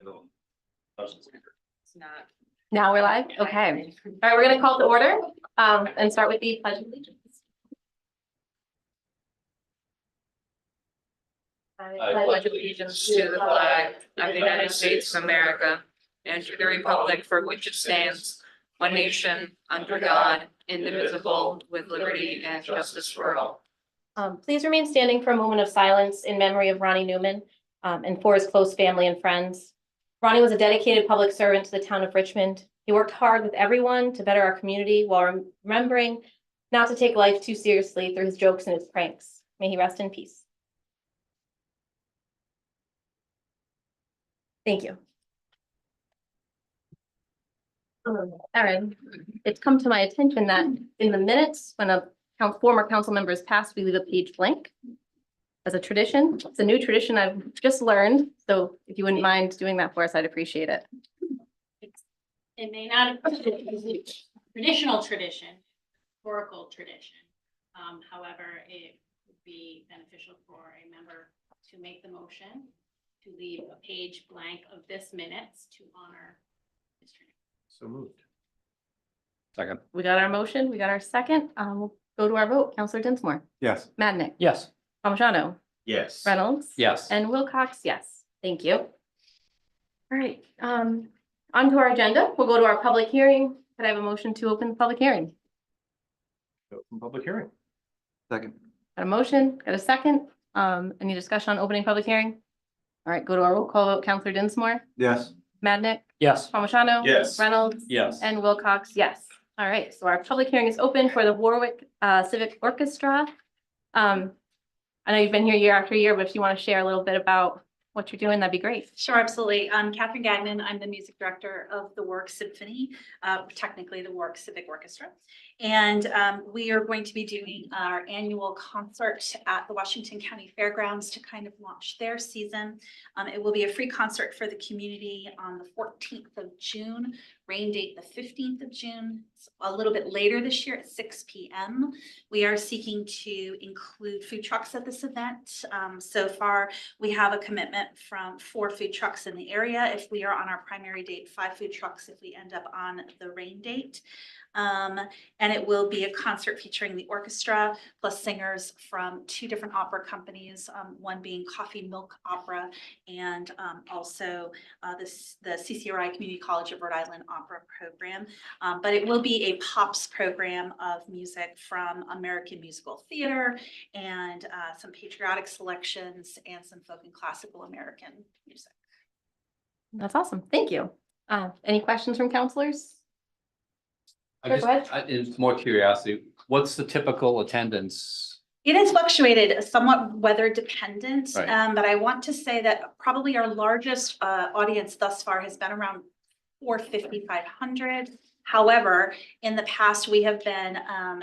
It's not. Now we're live? Okay. All right, we're gonna call to order, and start with the pledge of allegiance. I pledge allegiance to the flag of the United States of America and to the republic for which it stands, one nation, under God, indivisible, with liberty and justice for all. Please remain standing for a moment of silence in memory of Ronnie Newman, and for his close family and friends. Ronnie was a dedicated public servant to the town of Richmond. He worked hard with everyone to better our community while remembering not to take life too seriously through his jokes and his pranks. May he rest in peace. Thank you. Erin, it's come to my attention that in the minutes, when a former council member is passed, we leave a page blank as a tradition. It's a new tradition I've just learned. So if you wouldn't mind doing that for us, I'd appreciate it. It may not be a traditional tradition, historical tradition. However, it would be beneficial for a member to make the motion to leave a page blank of this minutes to honor this tradition. So moved. Second. We got our motion, we got our second. We'll go to our vote. Counselor Dinsmore, Yes. Madnick, Yes. Palmigano, Yes. Reynolds. Yes. And Wilcox, yes. Thank you. All right, on to our agenda. We'll go to our public hearing. Could I have a motion to open the public hearing? Open public hearing. Second. Got a motion, got a second. Any discussion on opening public hearing? All right, go to our roll call vote. Counselor Dinsmore, Yes. Madnick, Yes. Palmigano. Yes. Reynolds. Yes. And Wilcox, yes. All right, so our public hearing is open for the Warwick Civic Orchestra. I know you've been here year after year, but if you want to share a little bit about what you're doing, that'd be great. Sure, absolutely. I'm Catherine Gagnon. I'm the music director of the Warwick Symphony, technically the Warwick Civic Orchestra. And we are going to be doing our annual concert at the Washington County Fairgrounds to kind of launch their season. It will be a free concert for the community on the 14th of June, rain date the 15th of June. It's a little bit later this year at 6 p.m. We are seeking to include food trucks at this event. So far, we have a commitment from 4 food trucks in the area. If we are on our primary date, 5 food trucks if we end up on the rain date. And it will be a concert featuring the orchestra plus singers from 2 different opera companies, one being Coffee Milk Opera and also the CCRI Community College of Rhode Island Opera Program. But it will be a POPs program of music from American Musical Theater and some patriotic selections and some folk and classical American music. That's awesome. Thank you. Any questions from counselors? Sure, go ahead. It's more curiosity. What's the typical attendance? It has fluctuated, somewhat weather dependent, Right. but I want to say that probably our largest audience thus far has been around 450, 500. However, in the past, we have been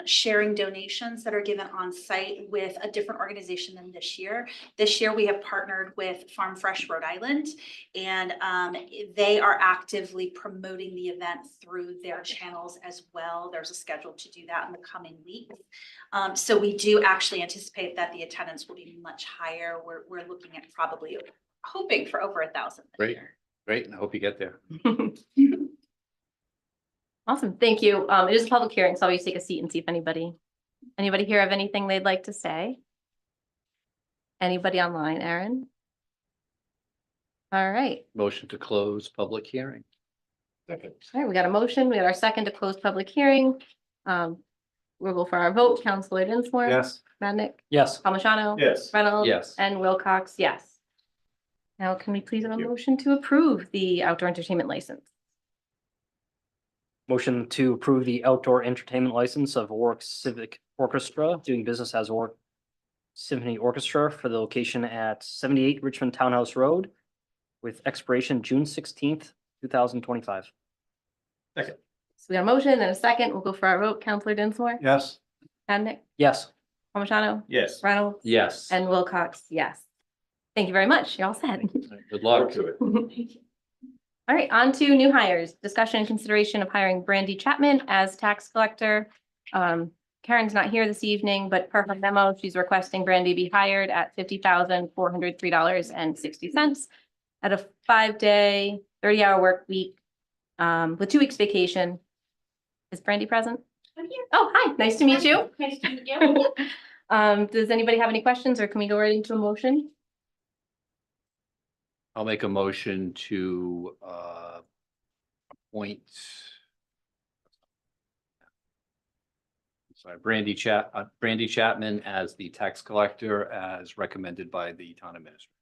sharing donations that are given on site with a different organization than this year. This year, we have partnered with Farm Fresh Rhode Island, and they are actively promoting the event through their channels as well. There's a schedule to do that in the coming weeks. So we do actually anticipate that the attendance will be much higher. We're looking at probably hoping for over 1,000 this Great. year. Great, and I hope you get there. Awesome. Thank you. It is a public hearing, so I'll just take a seat and see if anybody here have anything they'd like to say. Anybody online, Erin? All right. Motion to close public hearing. Second. All right, we got a motion. We got our second to close public hearing. We'll go for our vote. Counselor Dinsmore. Yes. Madnick, Yes. Palmigano. Yes. Reynolds. Yes. And Wilcox, yes. Now, can we please have a Thank you. motion to approve the outdoor entertainment license? Motion to approve the outdoor entertainment license of Warwick Civic Orchestra doing business as Warwick Symphony Orchestra for the location at 78 Richmond Townhouse Road with expiration June 16th, 2025. Second. So we got a motion and a second. We'll go for our vote. Counselor Dinsmore. Yes. Madnick, Yes. Palmigano, Yes. Reynolds. Yes. And Wilcox, yes. Thank you very much. You're all set. Good luck. to it. All right, on to new hires. Discussion and consideration of hiring Brandy Chapman as tax collector. Karen's not here this evening, but per her memo, she's requesting Brandy be hired at $50,403.60. at a 5-day, 30-hour work week, with 2 weeks vacation. Is Brandy present? I'm here. Oh, hi, nice to meet you. Nice to meet you. Does anybody have any questions or can we go right into a motion? I'll make a motion to appoint. Sorry, Brandy Chapman as the tax collector as recommended by the town administrator.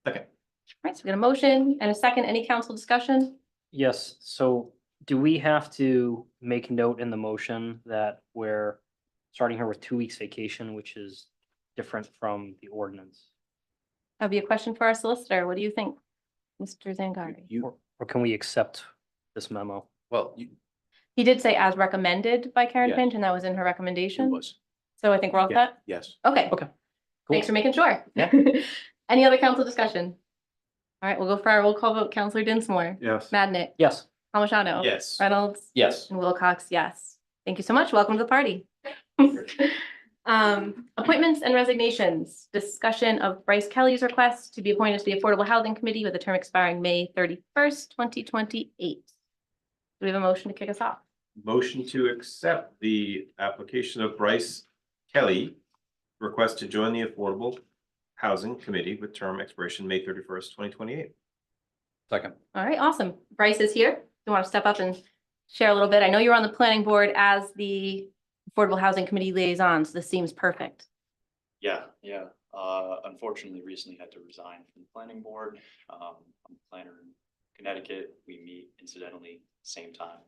Second. Right, so we got a motion and a second. Any council discussion? Yes, so do we have to make note in the motion that we're starting her with 2 weeks vacation, which is different from the ordinance? That'd be a question for our solicitor. What do you think, Mr. Zangari? Or can we accept this memo? Well, He did say as recommended by Karen Yes. Finch, and that was in her it recommendation. was, So I think we're all set? yes. Okay. Okay. Thanks for making sure. Yeah. Any other council discussion? All right, we'll go for our roll call vote. Counselor Dinsmore, Yes. Madnick, Yes. Palmigano. Yes. Reynolds. Yes. And Wilcox, yes. Thank you so much. Welcome to the party. Appointments and resignations. Discussion of Bryce Kelly's request to be appointed to the Affordable Housing Committee with a term expiring May 31st, 2028. Do we have a motion to kick us off? Motion to accept the application of Bryce Kelly, request to join the Affordable Housing Committee with term expiration May 31st, 2028. Second. All right, awesome. Bryce is here. You want to step up and share a little bit? I know you're on the planning board as the Affordable Housing Committee liaison, so this seems perfect. Yeah. Unfortunately, recently had to resign from the planning board. I'm a planner in Connecticut. We meet incidentally same time,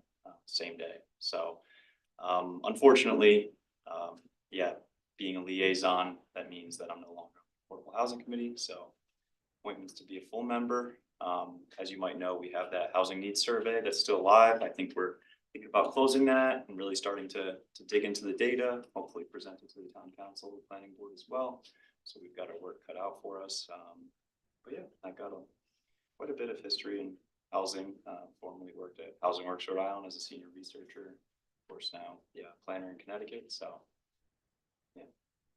same day. So unfortunately, being a liaison, that means that I'm no longer on the Affordable Housing Committee. So appointments to be a full member. As you might know, we have that housing needs survey that's still live. I think we're thinking about closing that and really starting to dig into the data, hopefully present it to the town council, the planning board as well. So we've got our work cut out for us. But yeah, I got quite a bit of history in housing. Formerly worked at Housing Works Rhode Island as a senior researcher. Of course now, planner in Connecticut. So yeah,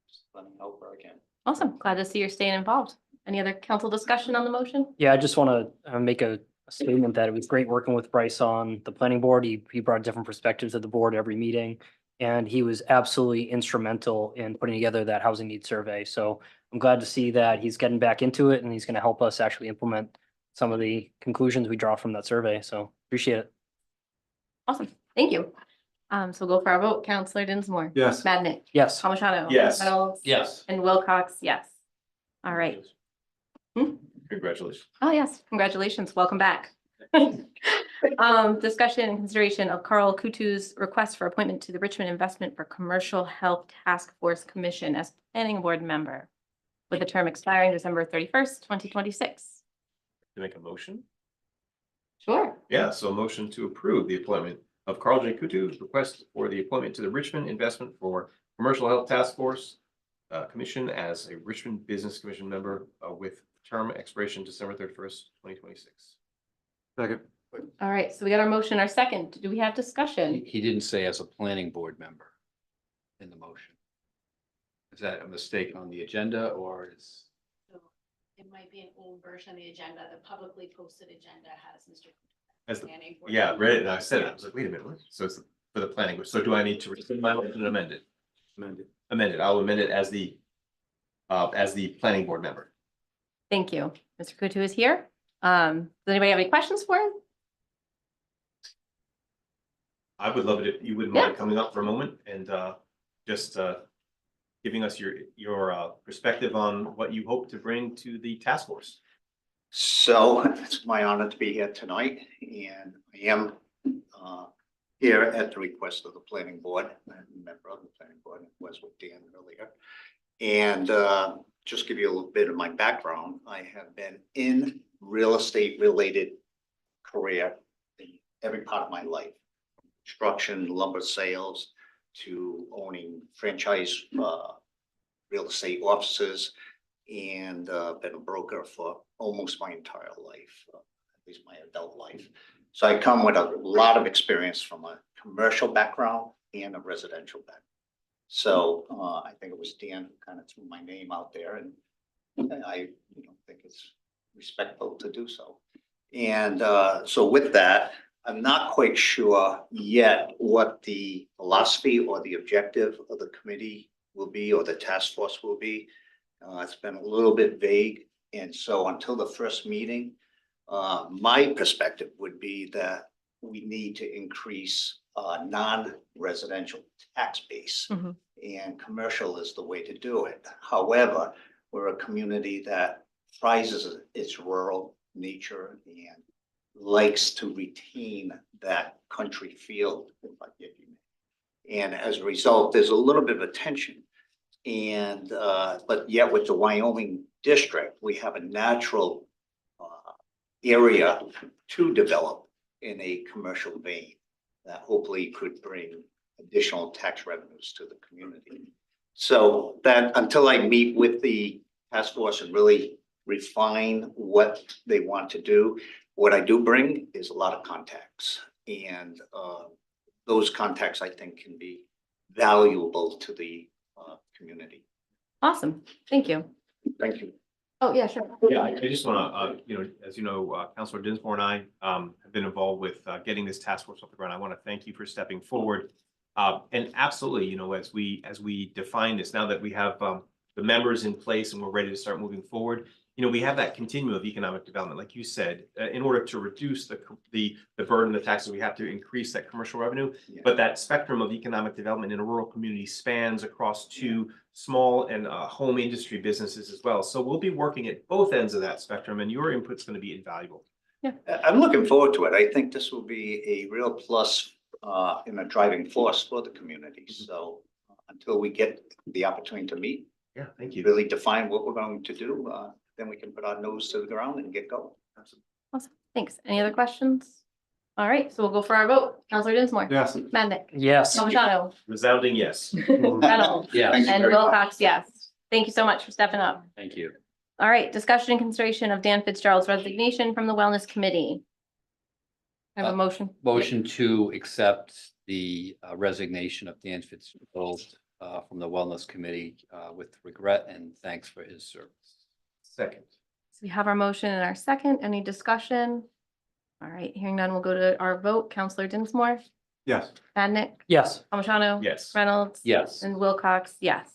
just let me help where I can. Awesome. Glad to see you're staying involved. Any other council discussion on the motion? Yeah, I just want to make a statement that it was great working with Bryce on the planning board. He brought different perspectives to the board every meeting. And he was absolutely instrumental in putting together that housing needs survey. So I'm glad to see that he's getting back into it and he's going to help us actually implement some of the conclusions we draw from that survey. So appreciate it. Awesome. Thank you. So we'll go for our vote. Counselor Dinsmore. Yes. Madnick. Yes. Palmigano. Yes. Reynolds. Yes. And Wilcox, yes. All right. Congratulations. Oh, yes. Congratulations. Welcome back. Discussion and consideration of Carl Kutu's request for appointment to the Richmond Investment for Commercial Health Task Force Commission as planning board member with a term expiring December 31st, 2026. To make a motion? Sure. Yeah, so motion to approve the appointment of Carl J. Kutu's request for the appointment to the Richmond Investment for Commercial Health Task Force Commission as a Richmond Business Commission member with term expiration December 31st, 2026. Second. All right. So we got our motion, our second. Do we have discussion? He didn't say as a planning board member in the motion. Is that a mistake on the agenda or is? So it might be an old version of the agenda. The publicly posted agenda has Mr. As the, Planning board yeah, member. read it and I said it. I was like, wait a minute, what? So it's for the planning. Board. So do I need to rescind my motion and amend it? Amend it. I'll amend it as the planning board member. Thank you. Mr. Kutu is here. Does anybody have any questions for him? I would love it if you wouldn't Yeah. mind coming up for a moment and just giving us your perspective on what you hope to bring to the task force. So it's my honor to be here tonight, and I am here at the request of the planning board. I'm a member of the planning board, was with Dan earlier. And just give you a little bit of my background. I have been in real estate related career in every part of my life. Construction, lumber sales, to owning franchise real estate offices, and been a broker for almost my entire life, at least my adult life. So I come with a lot of experience from a commercial background and a residential background. So I think it was Dan who kind of threw my name out there, and I think it's respectful to do so. And so with that, I'm not quite sure yet what the philosophy or the objective of the committee will be, or the task force will be. It's been a little bit vague. And so until the first meeting, my perspective would be that we need to increase non-residential tax base. Mhm. And commercial is the way to do it. However, we're a community that prizes its rural nature and likes to retain that country feel, if you may. And as a result, there's a little bit of a tension. And but yet with the Wyoming district, we have a natural area to develop in a commercial vein that hopefully could bring additional tax revenues to the community. So that until I meet with the task force and really refine what they want to do, what I do bring is a lot of contacts. And those contacts, I think, can be valuable to the community. Awesome. Thank you. Thank you. Oh, yeah, sure. Yeah, I just want to, as you know, Councilor Dinsmore and I have been involved with getting this task force off the ground. I want to thank you for stepping forward. And absolutely, as we define this, now that we have the members in place and we're ready to start moving forward, we have that continuum of economic development, like you said, in order to reduce the burden of taxes, we have to increase that commercial revenue. Yeah. But that spectrum of economic development in a rural community spans across two small and home industry businesses as well. So we'll be working at both ends of that spectrum, and your input's going to be invaluable. I'm looking forward to it. I think this will be a real plus in a driving force for the community. So until we get the opportunity to meet, Yeah, thank you. really define what we're going to do, then we can put our nose to the ground and get going. Awesome. Thanks. Any other questions? All right, so we'll go for our vote. Counselor Dinsmore. Yes. Madnick. Yes. Palmigano. Resounding yes. Reynolds. Yes, Thank you And very much. Wilcox, yes. Thank you so much for stepping up. thank you. All right, discussion and consideration of Dan Fitzgerald's resignation from the Wellness Committee. I have a motion. Motion to accept the resignation of Dan Fitzgerald from the Wellness Committee with regret and thanks for his service. Second. So we have our motion and our second. Any discussion? All right, hearing none, we'll go to our vote. Counselor Dinsmore, Yes. Madnick, Yes. Palmigano. Yes. Reynolds. Yes, And Wilcox, yes.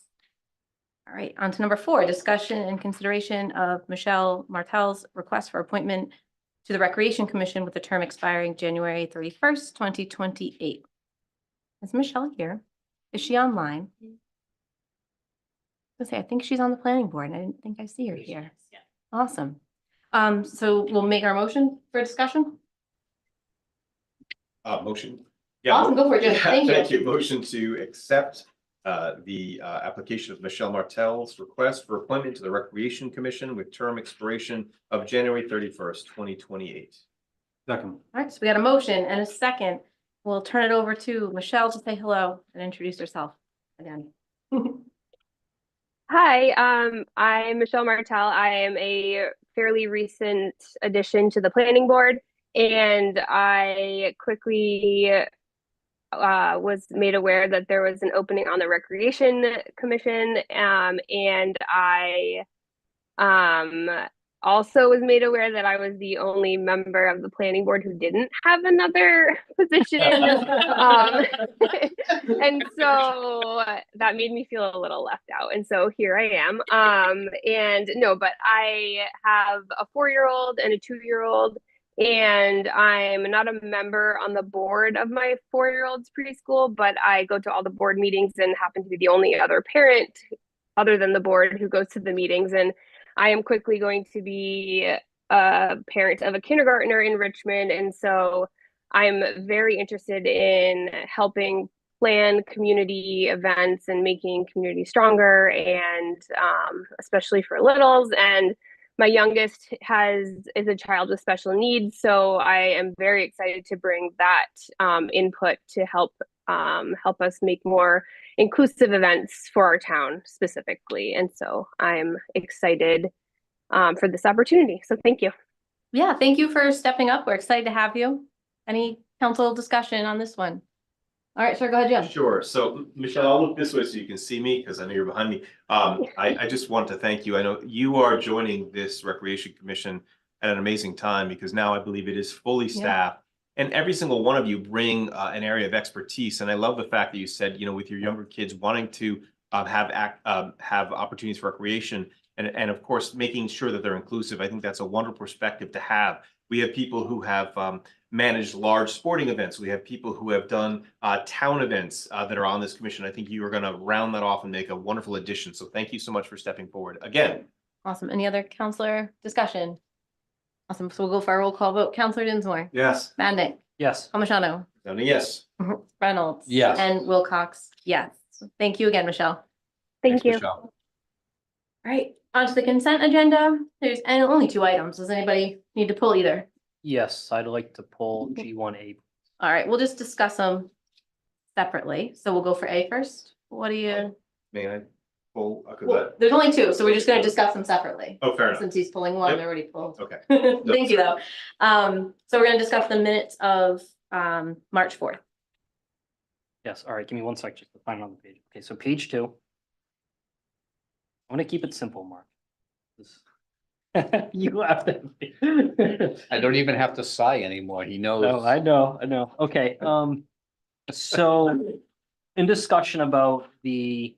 All right, on to number 4, discussion and consideration of Michelle Martel's request for appointment to the Recreation Commission with a term expiring January 31st, 2028. Is Michelle here? Is she online? I think she's on the planning board. I didn't think I see her here. Yeah. Awesome. So we'll make our motion for discussion. Motion. Yeah. Awesome, go for it, Jim. Yeah, Thank you. Thank you. Motion to accept the application of Michelle Martel's request for appointment to the Recreation Commission with term expiration of January 31st, 2028. Second. All right, so we got a motion and a second. We'll turn it over to Michelle to say hello and introduce herself again. Hi, I'm Michelle Martel. I am a fairly recent addition to the planning board, and I quickly was made aware that there was an opening on the Recreation Commission, and I also was made aware that I was the only member of the planning board who didn't have another position. And so that made me feel a little left out. And so here I am. And no, but I have a 4-year-old and a 2-year-old, and I'm not a member on the board of my 4-year-old's preschool, but I go to all the board meetings and happen to be the only other parent other than the board who goes to the meetings. And I am quickly going to be a parent of a kindergartner in Richmond. And so I'm very interested in helping plan community events and making community stronger, and especially for littles. And my youngest is a child with special needs. So I am very excited to bring that input to help us make more inclusive events for our town specifically. And so I'm excited for this opportunity. So thank you. Yeah, thank you for stepping up. We're excited to have you. Any council discussion on this one? All right, sure, go ahead, Jim. Sure. So Michelle, I'll look this way so you can see me because I know you're behind me. I just want to thank you. I know you are joining this Recreation Commission at an amazing time because now I believe it is fully Yeah. staffed. And every single one of you bring an area of expertise. And I love the fact that you said, you know, with your younger kids wanting to have opportunities for recreation and of course, making sure that they're inclusive. I think that's a wonderful perspective to have. We have people who have managed large sporting events. We have people who have done town events that are on this commission. I think you are going to round that off and make a wonderful addition. So thank you so much for stepping forward again. Awesome. Any other counselor discussion? Awesome. So we'll go for a roll call vote. Counselor Dinsmore, Yes. Madnick, Yes. Palmigano, Yes. Reynolds. Yes. And Wilcox, yes. Thank you again, Michelle. Thank you. Michelle. All right, on to the consent agenda. There's and only 2 items. Does anybody need to pull either? Yes, I'd like to pull G1A. All right, we'll just discuss them separately. So we'll go for A first. What do you? May I pull? Well, there's only 2, so we're just gonna discuss them separately. Oh, fair enough. Since he's pulling one, Yep. they're already pulled. Okay. Thank you, though. So we're gonna discuss the minutes of March 4th. Yes, all right, give me 1 sec just to find it on the page. Okay, so page 2. I'm gonna keep it simple, Mark. This- You have to. I don't even have to sigh anymore. He knows. No, I know. Okay, so in discussion about the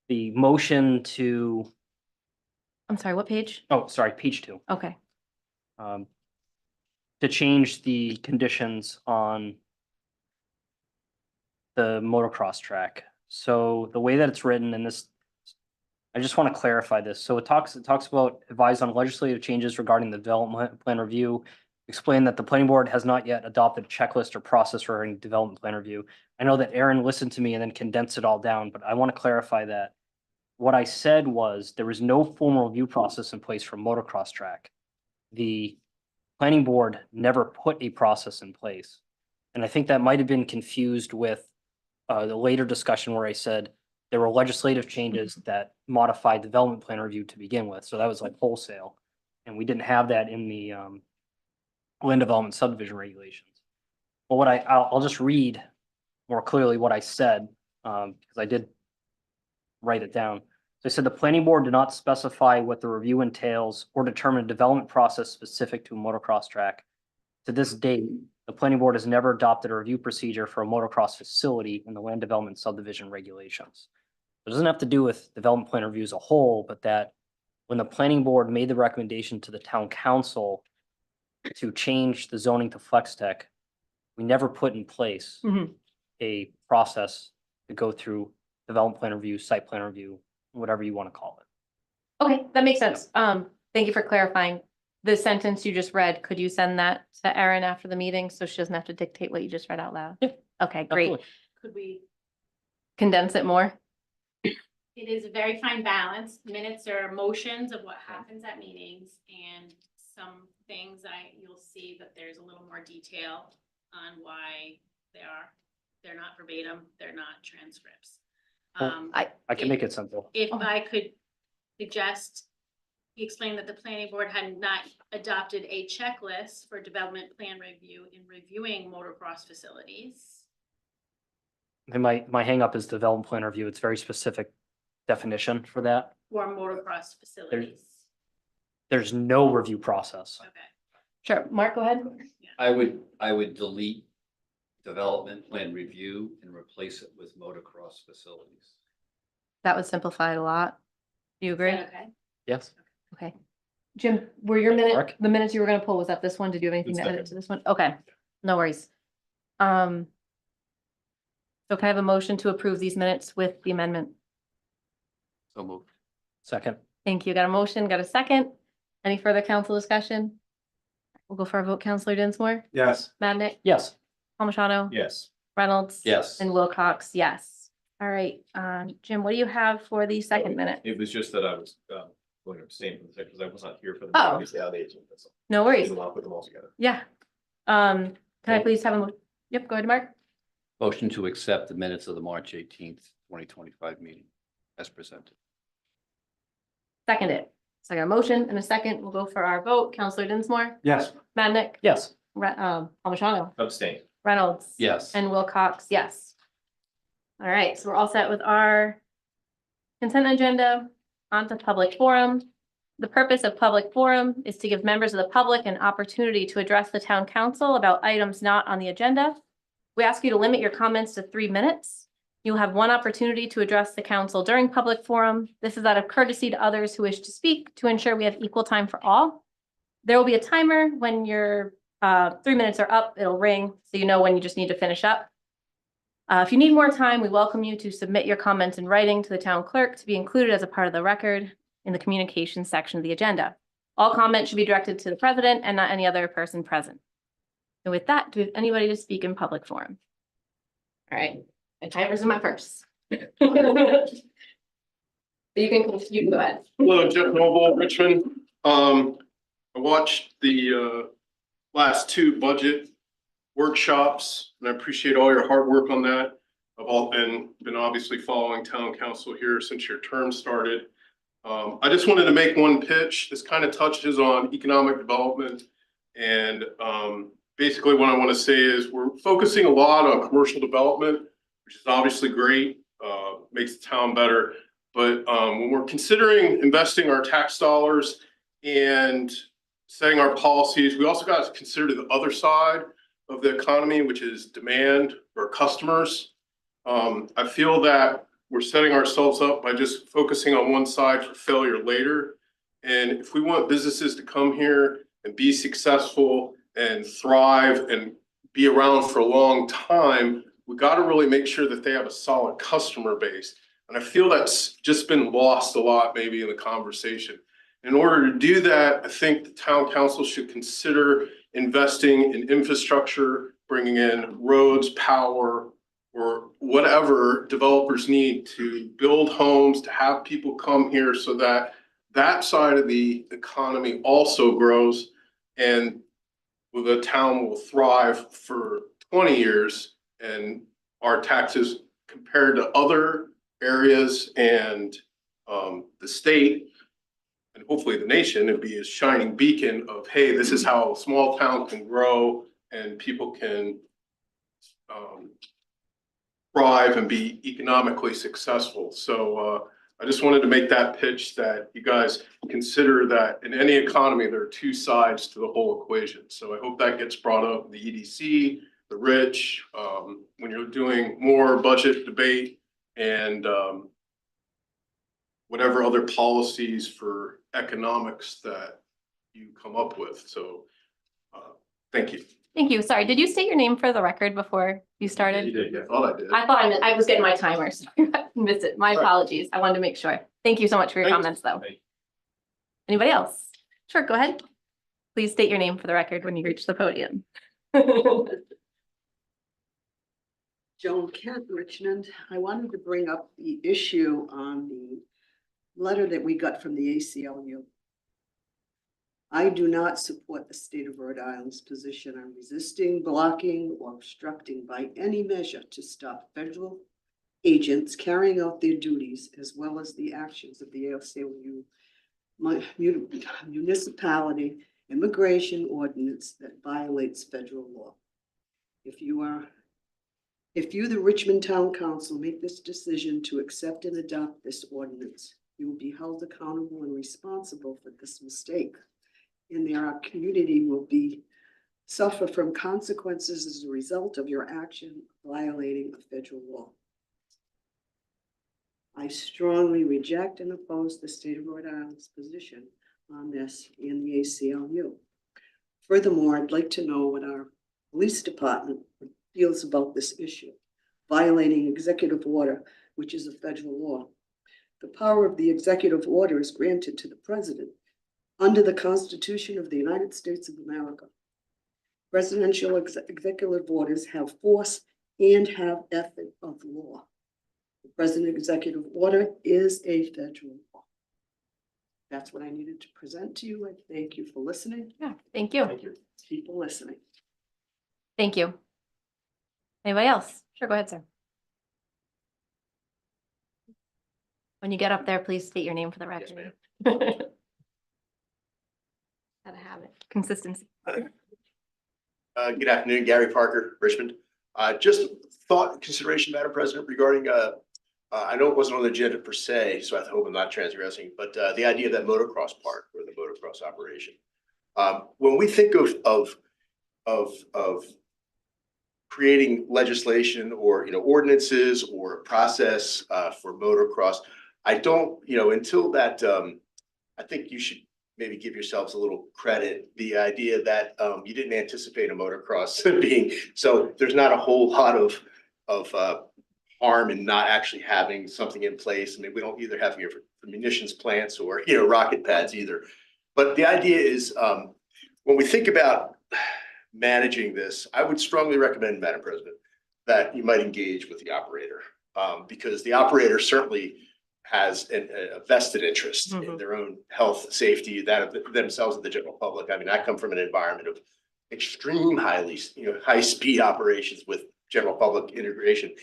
motion to, I'm sorry, what page? oh, sorry, page 2. Okay. To change the conditions on the motocross track. So the way that it's written in this, I just want to clarify this. So it talks about advise on legislative changes regarding the development plan review. Explain that the planning board has not yet adopted a checklist or process regarding development plan review. I know that Aaron listened to me and then condensed it all down, but I want to clarify that what I said was there was no formal review process in place for motocross track. The planning board never put a process in place. And I think that might have been confused with the later discussion where I said there were legislative changes that modified development plan review to begin with. So that was like wholesale. And we didn't have that in the land development subdivision regulations. Well, what I'll just read more clearly what I said, because I did write it down. So I said the planning board did not specify what the review entails or determine a development process specific to a motocross track. To this date, the planning board has never adopted a review procedure for a motocross facility in the land development subdivision regulations. It doesn't have to do with development plan review as a whole, but that when the planning board made the recommendation to the town council to change the zoning to flex tech, we never put in place Mhm. a process to go through development plan review, site plan review, whatever you want to call it. Okay, that makes sense. Thank you for clarifying. The sentence you just read, could you send that to Erin after the meeting so she doesn't have to dictate what you just read out loud? Yeah. Okay, great. Absolutely. Could we, Condense it more? it is a very fine balance. Minutes are motions of what happens at meetings and some things you'll see that there's a little more detail on why they're not verbatim, they're not transcripts. Well, I can make it simple. If I could suggest, he explained that the planning board had not adopted a checklist for development plan review in reviewing motocross facilities. And my hangup is development plan review. It's very specific definition for that. For motocross facilities. There's no review process. Okay. Sure. Mark, go ahead. I would delete development plan review and replace it with motocross facilities. That would simplify it a lot. Do you agree? Is that okay? Yes. Okay. Jim, were your Mark? the minutes you were gonna pull, was that this one? Did you have anything to It's edit to this one? Okay, no worries. So can I have a motion to approve these minutes with the amendment? So moved. Second. Thank you. Got a motion, got a second? Any further council discussion? We'll go for a vote. Counselor Dinsmore, Yes. Madnick, Yes. Palmigano. Yes. Reynolds. Yes. And Wilcox, yes. All right, Jim, what do you have for the second minute? It was just that I was going to abstain from the second because I was not here for the. Oh. Obviously, how they agenda, that's all. No worries. I'll put them all together. Yeah. Can I please have yep, go ahead, Mark. Motion to accept the minutes of the March 18th, 2025 meeting as presented. Second it. So I got a motion and a second. We'll go for our vote. Counselor Dinsmore, Yes. Madnick, Yes. Palmigano, Abstain. Reynolds. Yes. And Wilcox, yes. All right, so we're all set with our consent agenda. On to public forum. The purpose of public forum is to give members of the public an opportunity to address the town council about items not on the agenda. We ask you to limit your comments to 3 minutes. You'll have one opportunity to address the council during public forum. This is out of courtesy to others who wish to speak to ensure we have equal time for all. There will be a timer when your 3 minutes are up. It'll ring, so you know when you just need to finish up. If you need more time, we welcome you to submit your comments in writing to the town clerk to be included as a part of the record in the communications section of the agenda. All comments should be directed to the president and not any other person present. And with that, do we have anybody to speak in public forum? All right, my timer's in my purse. You can go ahead. Hello, Jeff Noble, Richmond. I watched the last 2 budget workshops, and I appreciate all your hard work on that. I've all been obviously following town council here since your term started. I just wanted to make one pitch. This kind of touches on economic development, and basically what I want to say is we're focusing a lot on commercial development, which is obviously great, makes the town better. But when we're considering investing our tax dollars and setting our policies, we also got to consider the other side of the economy, which is demand or customers. I feel that we're setting ourselves up by just focusing on one side for failure later. And if we want businesses to come here and be successful and thrive and be around for a long time, we got to really make sure that they have a solid customer base. And I feel that's just been lost a lot maybe in the conversation. In order to do that, I think the town council should consider investing in infrastructure, bringing in roads, power, or whatever developers need to build homes, to have people come here so that that side of the economy also grows, and the town will thrive for 20 years, and our taxes compared to other areas and the state and hopefully the nation, and be a shining beacon of, hey, this is how a small town can grow and people can thrive and be economically successful. So I just wanted to make that pitch that you guys consider that in any economy, there are 2 sides to the whole equation. So I hope that gets brought up in the EDC, the rich, when you're doing more budget debate and whatever other policies for economics that you come up with. So thank you. Thank you. Sorry, did you state your name for the record before you started? You did, yeah, I thought I did. I thought I was getting my timer, so I missed it. My apologies. I wanted to make sure. Thank you so much for your Thanks. comments, though. Anybody else? Sure, go ahead. Please state your name for the record when you reach the podium. Joan Kent, Richmond. I wanted to bring up the issue on the letter that we got from the ACLU. I do not support the state of Rhode Island's position on resisting, blocking, or obstructing by any measure to stop federal agents carrying out their duties, as well as the actions of the ACLU municipality immigration ordinance that violates federal law. If you, the Richmond Town Council, make this decision to accept and adopt this ordinance, you will be held accountable and responsible for this mistake. And our community will suffer from consequences as a result of your action violating a federal law. I strongly reject and oppose the state of Rhode Island's position on this in the ACLU. Furthermore, I'd like to know what our police department feels about this issue, violating executive order, which is a federal law. The power of the executive order is granted to the president under the Constitution of the United States of America. Presidential executive orders have force and have effect of law. The president executive order is a federal law. That's what I needed to present to you. I thank you for listening. Yeah, thank you. Thank you. People listening. Thank you. Anybody else? Sure, go ahead, sir. When you get up there, please state your name for the Yes, record. ma'am. Gotta have it. Consistency. Good afternoon, Gary Parker, Richmond. Just thought consideration, Madam President, regarding, I know it wasn't on the agenda per se, so I hope I'm not transgressing, but the idea of that motocross park or the motocross operation. When we think of creating legislation or, ordinances or a process for motocross, I don't, until that, I think you should maybe give yourselves a little credit. The idea that you didn't anticipate a motocross being, so there's not a whole lot of harm in not actually having something in place. I mean, we don't either have here for munitions plants or, rocket pads either. But the idea is, when we think about managing this, I would strongly recommend, Madam President, that you might engage with the operator, because the operator certainly has a vested interest in their own health, safety, that of themselves and the general public. I mean, I come from an environment of extreme high speed operations with general public integration.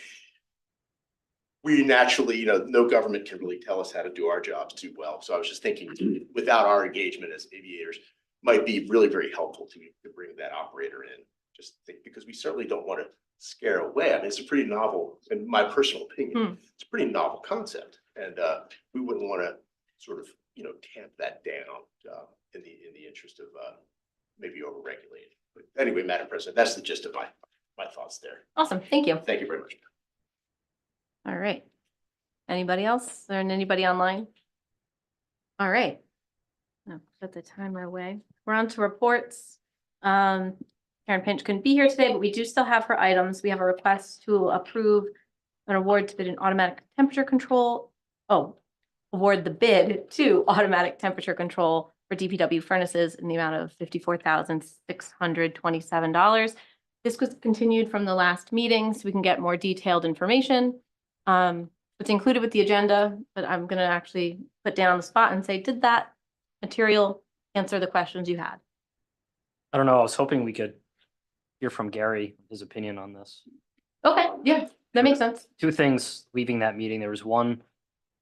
We naturally, no government can really tell us how to do our jobs too well. So I was just thinking, without our engagement as aviators, might be really very helpful to bring that operator in. Just think, because we certainly don't want to scare away. I mean, it's a pretty novel, in my personal opinion, it's a pretty novel concept, and we wouldn't want to sort of, tamp that down in the interest of maybe overregulating. But anyway, Madam President, that's the gist of my thoughts there. Awesome. Thank you. Thank you very much. All right. Anybody else? Or anybody online? All right. I'll put the timer away. We're on to reports. Karen Pinch couldn't be here today, but we do still have her items. We have a request to approve an award to bid an automatic temperature control. Award the bid to automatic temperature control for DPW furnaces in the amount of $54,627. This was continued from the last meeting, so we can get more detailed information. It's included with the agenda, but I'm going to actually put down on the spot and say, did that material answer the questions you had? I don't know. I was hoping we could hear from Gary, his opinion on this. Okay, yeah, that makes sense. Two things leaving that meeting. There was one,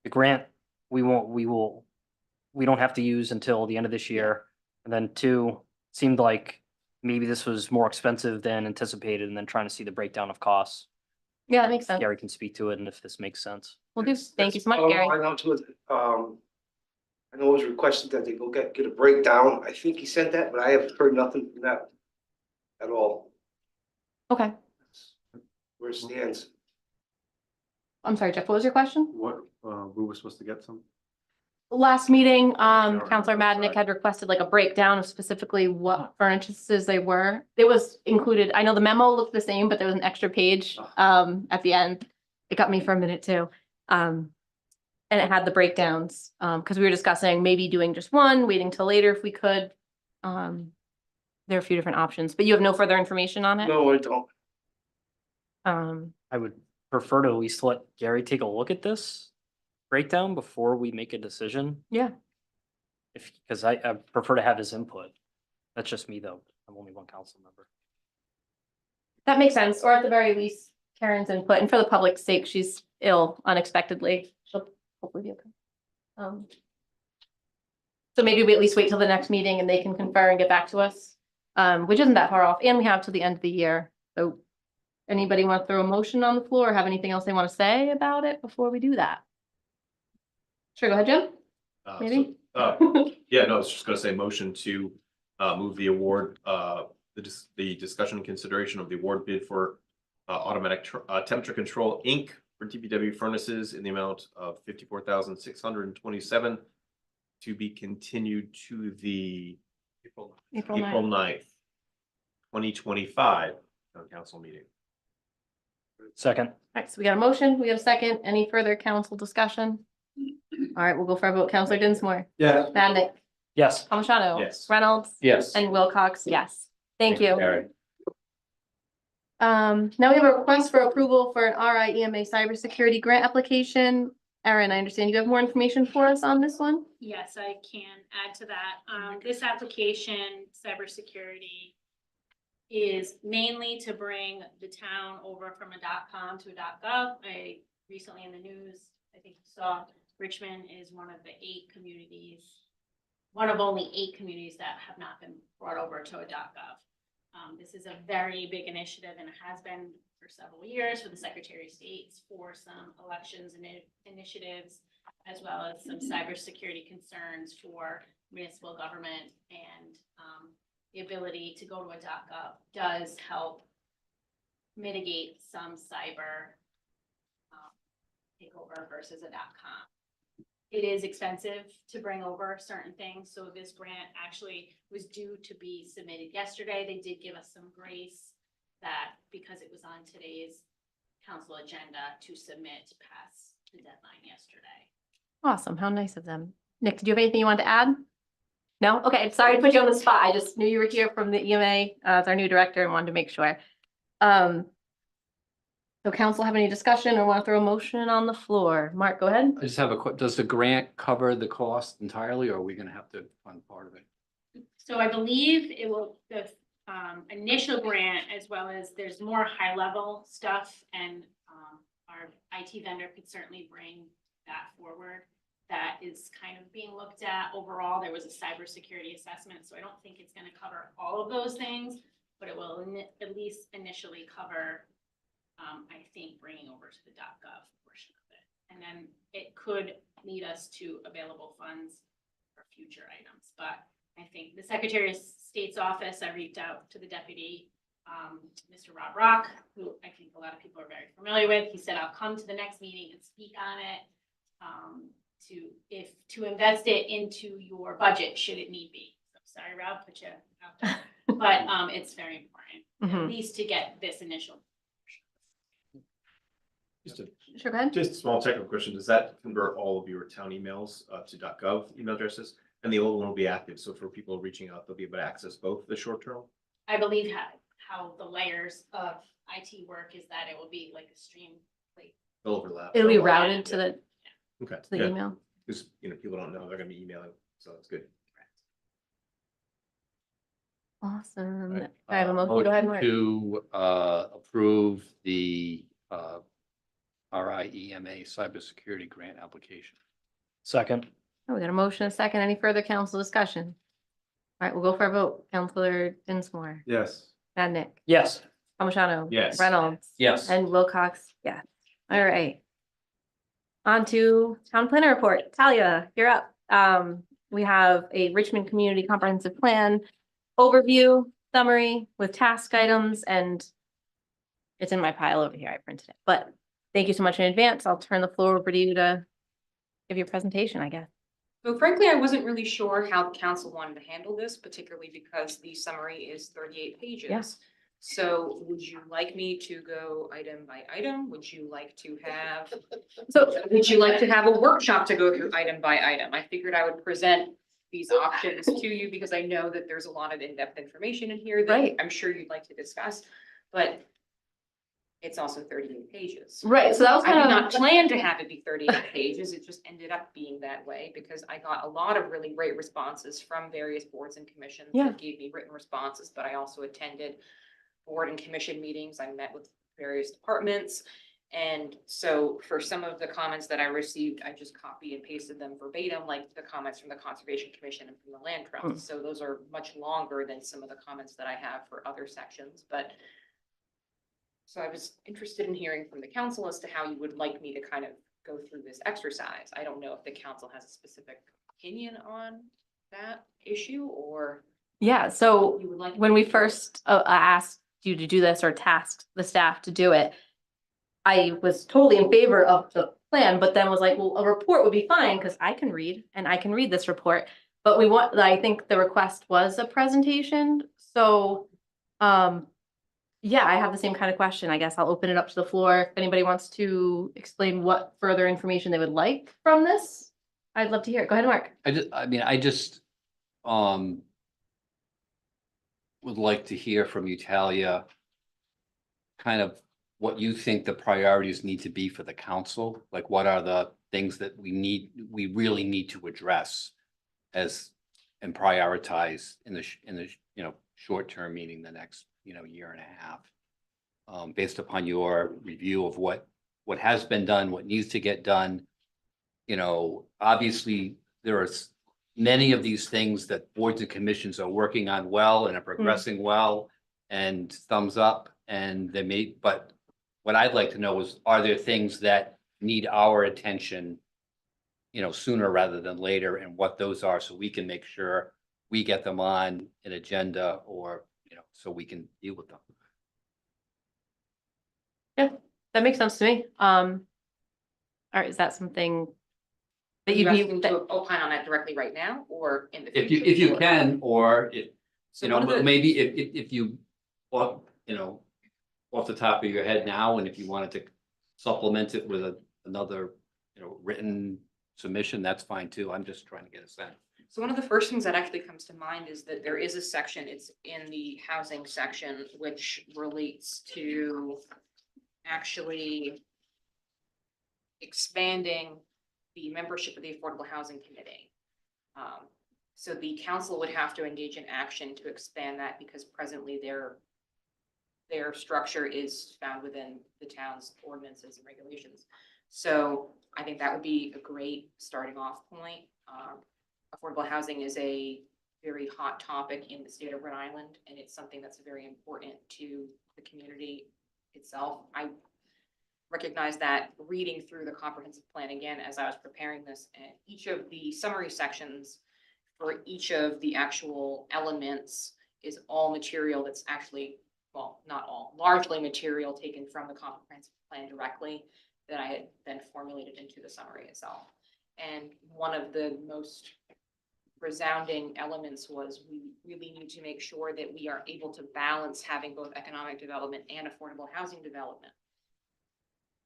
the grant we don't have to use until the end of this year. And then two, seemed like maybe this was more expensive than anticipated, and then trying to see the breakdown of costs. Yeah, that makes sense. Gary can speak to it, and if this makes sense. We'll do. Thank you so much, Gary. I know it was requested that they go get a breakdown. I think he sent that, but I have heard nothing from that at all. Okay. Where it stands. I'm sorry, Jeff, what was your question? What, we were supposed to get some? Last meeting, Counselor Madnick had requested like a breakdown of specifically what furnaces they were. It was included. I know the memo looked the same, but there was an extra page at the end. It got me for a minute too. And it had the breakdowns because we were discussing maybe doing just one, waiting till later if we could. There are a few different options, but you have no further information on it? No, I don't. I would prefer to at least let Gary take a look at this breakdown before we make a decision. Yeah. Because I prefer to have his input. That's just me though. I'm only one council member. That makes sense, or at the very least, Karen's input, and for the public's sake, she's ill unexpectedly. She'll hopefully be okay. So maybe we at least wait till the next meeting and they can confer and get back to us, which isn't that far off, and we have till the end of the year. So anybody want to throw a motion on the floor or have anything else they want to say about it before we do that? Sure, go ahead, Jim. Maybe? Yeah, no, I was just gonna say motion to move the award, the discussion and consideration of the award bid for automatic temperature control Inc. for DPW furnaces in the amount of $54,627 to be continued to the April 9th, 2025 council meeting. Second. All right, so we got a motion, we got a second. Any further council discussion? All right, we'll go for a vote. Counselor Dinsmore. Yeah. Madnick. Yes. Palmigano. Yes. Reynolds. Yes. And Wilcox, yes. Thank you. Gary. Now we have a request for approval for an RIEMA cybersecurity grant application. Erin, I understand you have more information for us on this one? Yes, I can add to that. This application, cybersecurity, is mainly to bring the town over from a .com to a .gov. I recently in the news, I think you saw, Richmond is one of the 8 communities, one of only 8 communities that have not been brought over to a .gov. This is a very big initiative and it has been for several years for the Secretary of State for some elections and initiatives, as well as some cybersecurity concerns for municipal government, and the ability to go to a .gov does help mitigate some cyber takeover versus a .com. It is expensive to bring over certain things, so this grant actually was due to be submitted yesterday. They did give us some grace that because it was on today's council agenda to submit past the deadline yesterday. Awesome. How nice of them. Nick, did you have anything you wanted to add? No? Okay, sorry to put you on the spot. I just knew you were here from the EMA as our new director and wanted to make sure. So council have any discussion or want to throw a motion on the floor? Mark, go ahead. I just have a does the grant cover the cost entirely, or are we gonna have to fund part of it? So I believe it will, the initial grant, as well as there's more high level stuff, and our IT vendor could certainly bring that forward. That is kind of being looked at overall. There was a cybersecurity assessment, so I don't think it's gonna cover all of those things, but it will at least initially cover, I think, bringing over to the .gov portion of it. And then it could lead us to available funds for future items. But I think the Secretary of State's office, I reached out to the deputy, Mr. Rob Rock, who I think a lot of people are very familiar with. He said, I'll come to the next meeting and speak on it, to invest it into your budget, should it need be. So sorry, Rob, put you out there. But it's very important, at least to get this initial. Just a, Sure, go ahead. just a small technical question. Does that convert all of your town emails to .gov email addresses? And the old one will be active. So for people reaching out, they'll be able to access both the short term? I believe how the layers of IT work is that it will be like a stream. Like, Overlap. It'll be routed to the Okay. to the email. Because, people don't know, they're gonna be emailing, so it's good. Awesome. Right. I have a motion. Go ahead, Mark. To approve the RIEMA cybersecurity grant application. Second. Oh, we got a motion, a second. Any further council discussion? All right, we'll go for a vote. Counselor Dinsmore, Yes. Madnick, Yes. Palmigano. Yes. Reynolds. Yes. And Wilcox, yes. All right. On to town planner report. Talia, you're up. We have a Richmond Community Comprehensive Plan overview summary with task items, and it's in my pile over here. I printed it, but thank you so much in advance. I'll turn the floor over to you to give your presentation, I guess. So frankly, I wasn't really sure how the council wanted to handle this, particularly because the summary is 38 pages. Yeah. So would you like me to go item by item? Would you like to have, would you like to have a workshop to go through item by item? I figured I would present these options to you because I know that there's a lot of in-depth information in here that Right. I'm sure you'd like to discuss, but it's also 38 pages. Right, so that was I kind did of not plan to have it be 38 pages. It just ended up being that way because I got a lot of really great responses from various boards and commissions Yeah. that gave me written responses, but I also attended board and commission meetings. I met with various departments. And so for some of the comments that I received, I just copy and pasted them verbatim, like the comments from the Conservation Commission and from the Land Trust. So those are much longer than some of the comments that I have for other sections, but so I was interested in hearing from the council as to how you would like me to kind of go through this exercise. I don't know if the council has a specific opinion on that issue or Yeah, so you would like. when we first asked you to do this or tasked the staff to do it, I was totally in favor of the plan, but then was like, well, a report would be fine because I can read and I can read this report. But I think the request was a presentation. So, yeah, I have the same kind of question. I guess I'll open it up to the floor. If anybody wants to explain what further information they would like from this, I'd love to hear it. Go ahead, Mark. I just would like to hear from you, Talia, kind of what you think the priorities need to be for the council. Like, what are the things that we really need to address and prioritize in the short term, meaning the next year and a half, based upon your review of what has been done, what needs to get done. Obviously there are many of these things that boards and commissions are working on well and are progressing well. and thumbs up, and they may, but what I'd like to know is, are there things that need our attention, you know, sooner rather than later, and what those are, so we can make sure we get them on an agenda, or, you know, so we can deal with them. Yeah, that makes sense to me. All right, is that something that You you'd asking be, to opine on that directly right now or in the If future? you can, or if, So you know, one of the- maybe if you, well, you know, off the top of your head now, and if you wanted to supplement it with another, you know, written submission, that's fine too. I'm just trying to get a sense. So one of the first things that actually comes to mind is that there is a section, it's in the housing section, which relates to actually expanding the membership of the Affordable Housing Committee. So the council would have to engage in action to expand that because presently their structure is found within the town's ordinances and regulations. So I think that would be a great starting off point. Affordable housing is a very hot topic in the state of Rhode Island, and it's something that's very important to the community itself. I recognize that reading through the comprehensive plan again as I was preparing this, and each of the summary sections for each of the actual elements is all material that's actually, well, not all, largely material taken from the comprehensive plan directly that I had then formulated into the summary itself. And one of the most resounding elements was we really need to make sure that we are able to balance having both economic development and affordable housing development.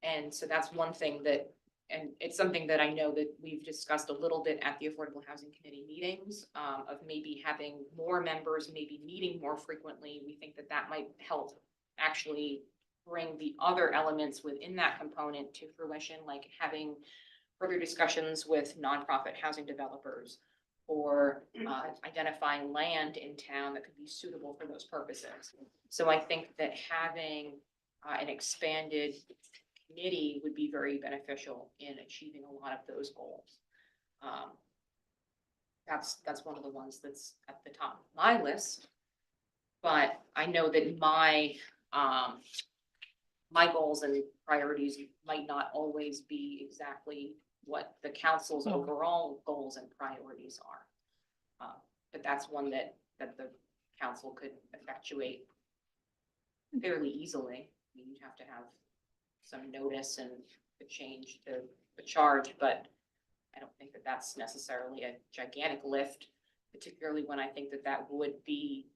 And so that's one thing that, and it's something that I know that we've discussed a little bit at the Affordable Housing Committee meetings, of maybe having more members, maybe meeting more frequently. We think that that might help actually bring the other elements within that component to fruition, like having further discussions with nonprofit housing developers, or identifying land in town that could be suitable for those purposes. So I think that having an expanded committee would be very beneficial in achieving a lot of those goals. That's one of the ones that's at the top of my list. But I know that my goals and priorities might not always be exactly what the council's overall goals and priorities are. But that's one that the council could effectuate fairly easily. I mean, you'd have to have some notice and a change to the charge, but I don't think that that's necessarily a gigantic lift, particularly when I think that that would be,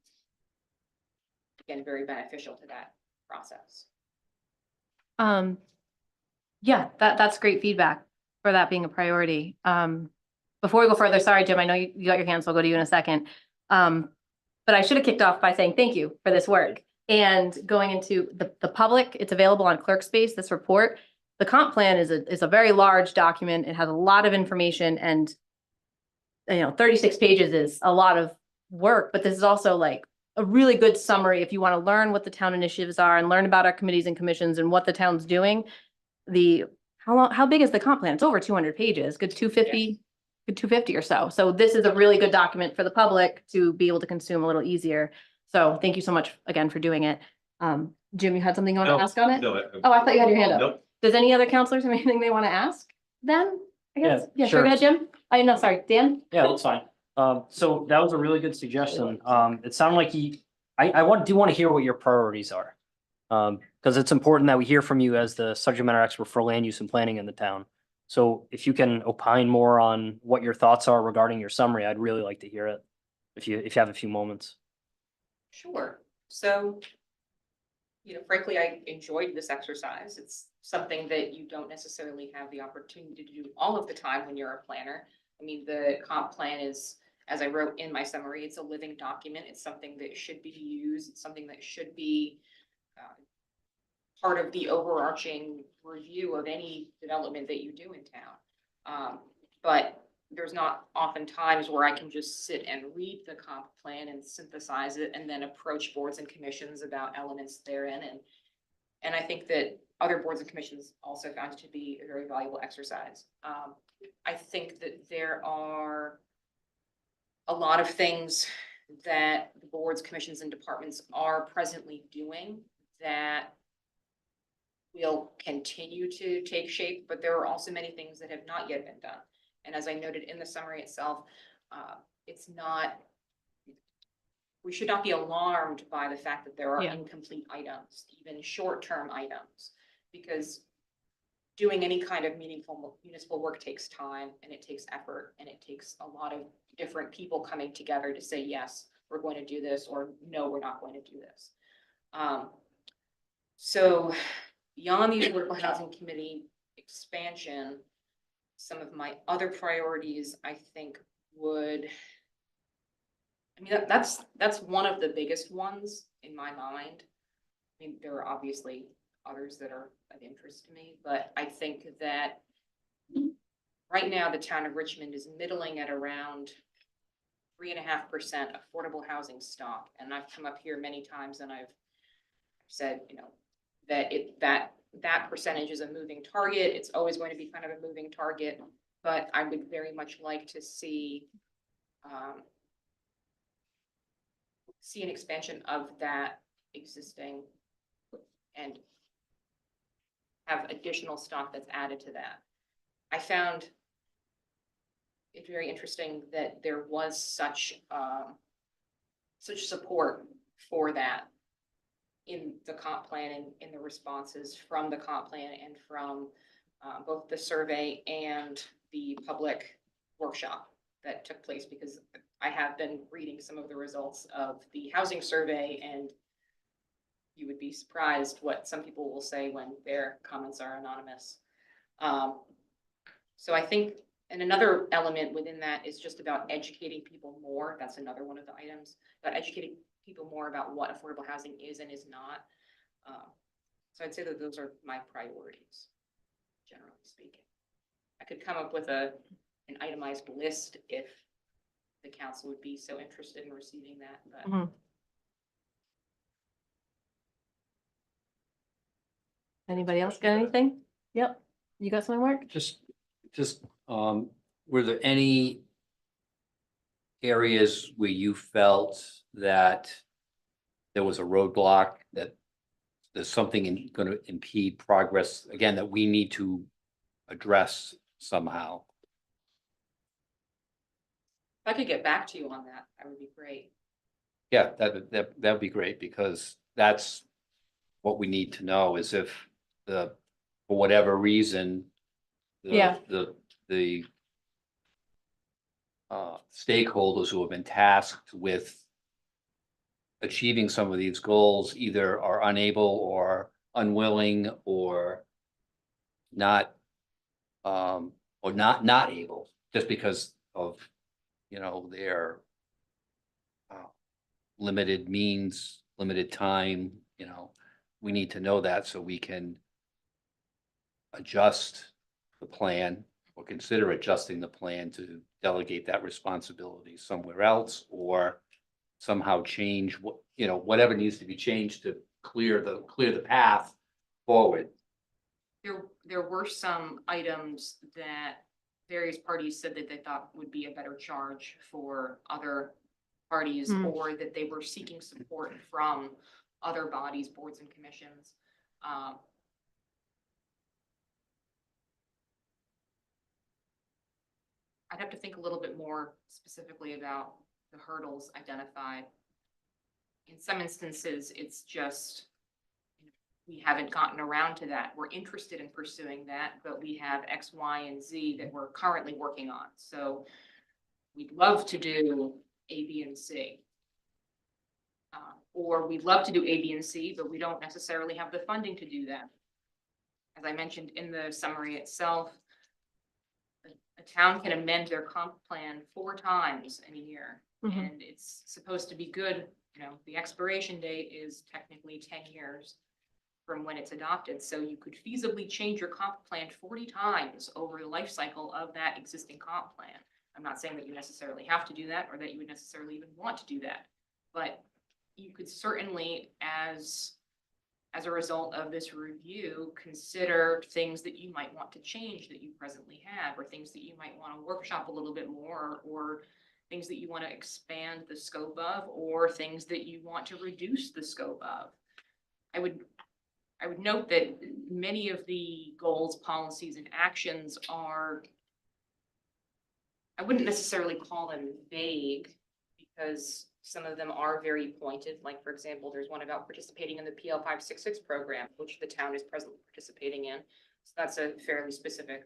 again, very beneficial to that process. yeah, that's great feedback for that being a priority. Before we go further, sorry, Jim, I know you got your hand, so I'll go to you in a second. But I should have kicked off by saying thank you for this work. And going into the public, it's available on ClerkSpace, this report. The comp plan is a very large document. It has a lot of information, and 36 pages is a lot of work, but this is also like a really good summary if you want to learn what the town initiatives are and learn about our committees and commissions and what the town's doing. How big is the comp plan? It's over 200 pages, good 250, good 250 or so. So this is a really good document for the public to be able to consume a little easier. So thank you so much again for doing it. Jim, you had something you want to ask on it? No. Oh, I thought you had your hand up. Nope. Does any other counselors have anything they want to ask then? I guess. Yeah, sure. sure. Go ahead, Jim. I know, sorry, Dan? Yeah, that's fine. So that was a really good suggestion. It sounded like I do want to hear what your priorities are. Because it's important that we hear from you as the subject matter expert for land use and planning in the town. So if you can opine more on what your thoughts are regarding your summary, I'd really like to hear it. If you have a few moments. Sure. So, frankly, I enjoyed this exercise. It's something that you don't necessarily have the opportunity to do all of the time when you're a planner. I mean, the comp plan is, as I wrote in my summary, it's a living document. It's something that should be used. It's something that should be part of the overarching review of any development that you do in town. But there's not often times where I can just sit and read the comp plan and synthesize it and then approach boards and commissions about elements therein. And I think that other boards and commissions also found it to be a very valuable exercise. I think that there are a lot of things that the boards, commissions, and departments are presently doing that will continue to take shape, but there are also many things that have not yet been done. And as I noted in the summary itself, it's not, we should not be alarmed by the fact that there are Yeah. incomplete items, even short-term items, because doing any kind of meaningful municipal work takes time and it takes effort and it takes a lot of different people coming together to say, yes, we're going to do this, or no, we're not going to do this. So beyond the Affordable Housing Committee expansion, some of my other priorities, I think would, I mean, that's one of the biggest ones in my mind. I mean, there are obviously others that are of interest to me, but I think that right now the town of Richmond is middling at around 3.5% affordable housing stock. And I've come up here many times and I've said, you know, that percentage is a moving target. It's always going to be kind of a moving target, but I would very much like to see an expansion of that existing and have additional stock that's added to that. I found it very interesting that there was such support for that in the comp plan and in the responses from the comp plan and from both the survey and the public workshop that took place, because I have been reading some of the results of the housing survey, and you would be surprised what some people will say when their comments are anonymous. So I think, and another element within that is just about educating people more. That's another one of the items, about educating people more about what affordable housing is and is not. So I'd say that those are my priorities, generally speaking. I could come up with an itemized list if the council would be so interested in receiving that, but. Mhm. Anybody else got anything? Yep. You got something, Mark? Just, were there any areas where you felt that there was a roadblock, that there's something going to impede progress, again, that we need to address somehow? If I could get back to you on that, that would be great. Yeah, that'd be great, because that's what we need to know, is if for whatever reason, Yeah. the stakeholders who have been tasked with achieving some of these goals either are unable or unwilling or not able, just because of, you know, their limited means, limited time. You know, we need to know that so we can adjust the plan or consider adjusting the plan to delegate that responsibility somewhere else, or somehow change what, you know, whatever needs to be changed to clear the path forward. There were some items that various parties said that they thought would be a better charge for other parties, or that they were seeking support from other bodies, boards and commissions. I'd have to think a little bit more specifically about the hurdles identified. In some instances, it's just, we haven't gotten around to that. We're interested in pursuing that, but we have X, Y, and Z that we're currently working on. So we'd love to do A, B, and C. Or we'd love to do A, B, and C, but we don't necessarily have the funding to do that. As I mentioned in the summary itself, a town can amend their comp plan 4 times in a year, and it's supposed to be good. You know, the expiration date is technically 10 years from when it's adopted. So you could feasibly change your comp plan 40 times over the life cycle of that existing comp plan. I'm not saying that you necessarily have to do that or that you would necessarily even want to do that, but you could certainly, as a result of this review, consider things that you might want to change that you presently have, or things that you might want to workshop a little bit more, or things that you want to expand the scope of, or things that you want to reduce the scope of. I would note that many of the goals, policies, and actions are, I wouldn't necessarily call them vague, because some of them are very pointed. Like, for example, there's one about participating in the PL 566 program, which the town is presently participating in. So that's a fairly specific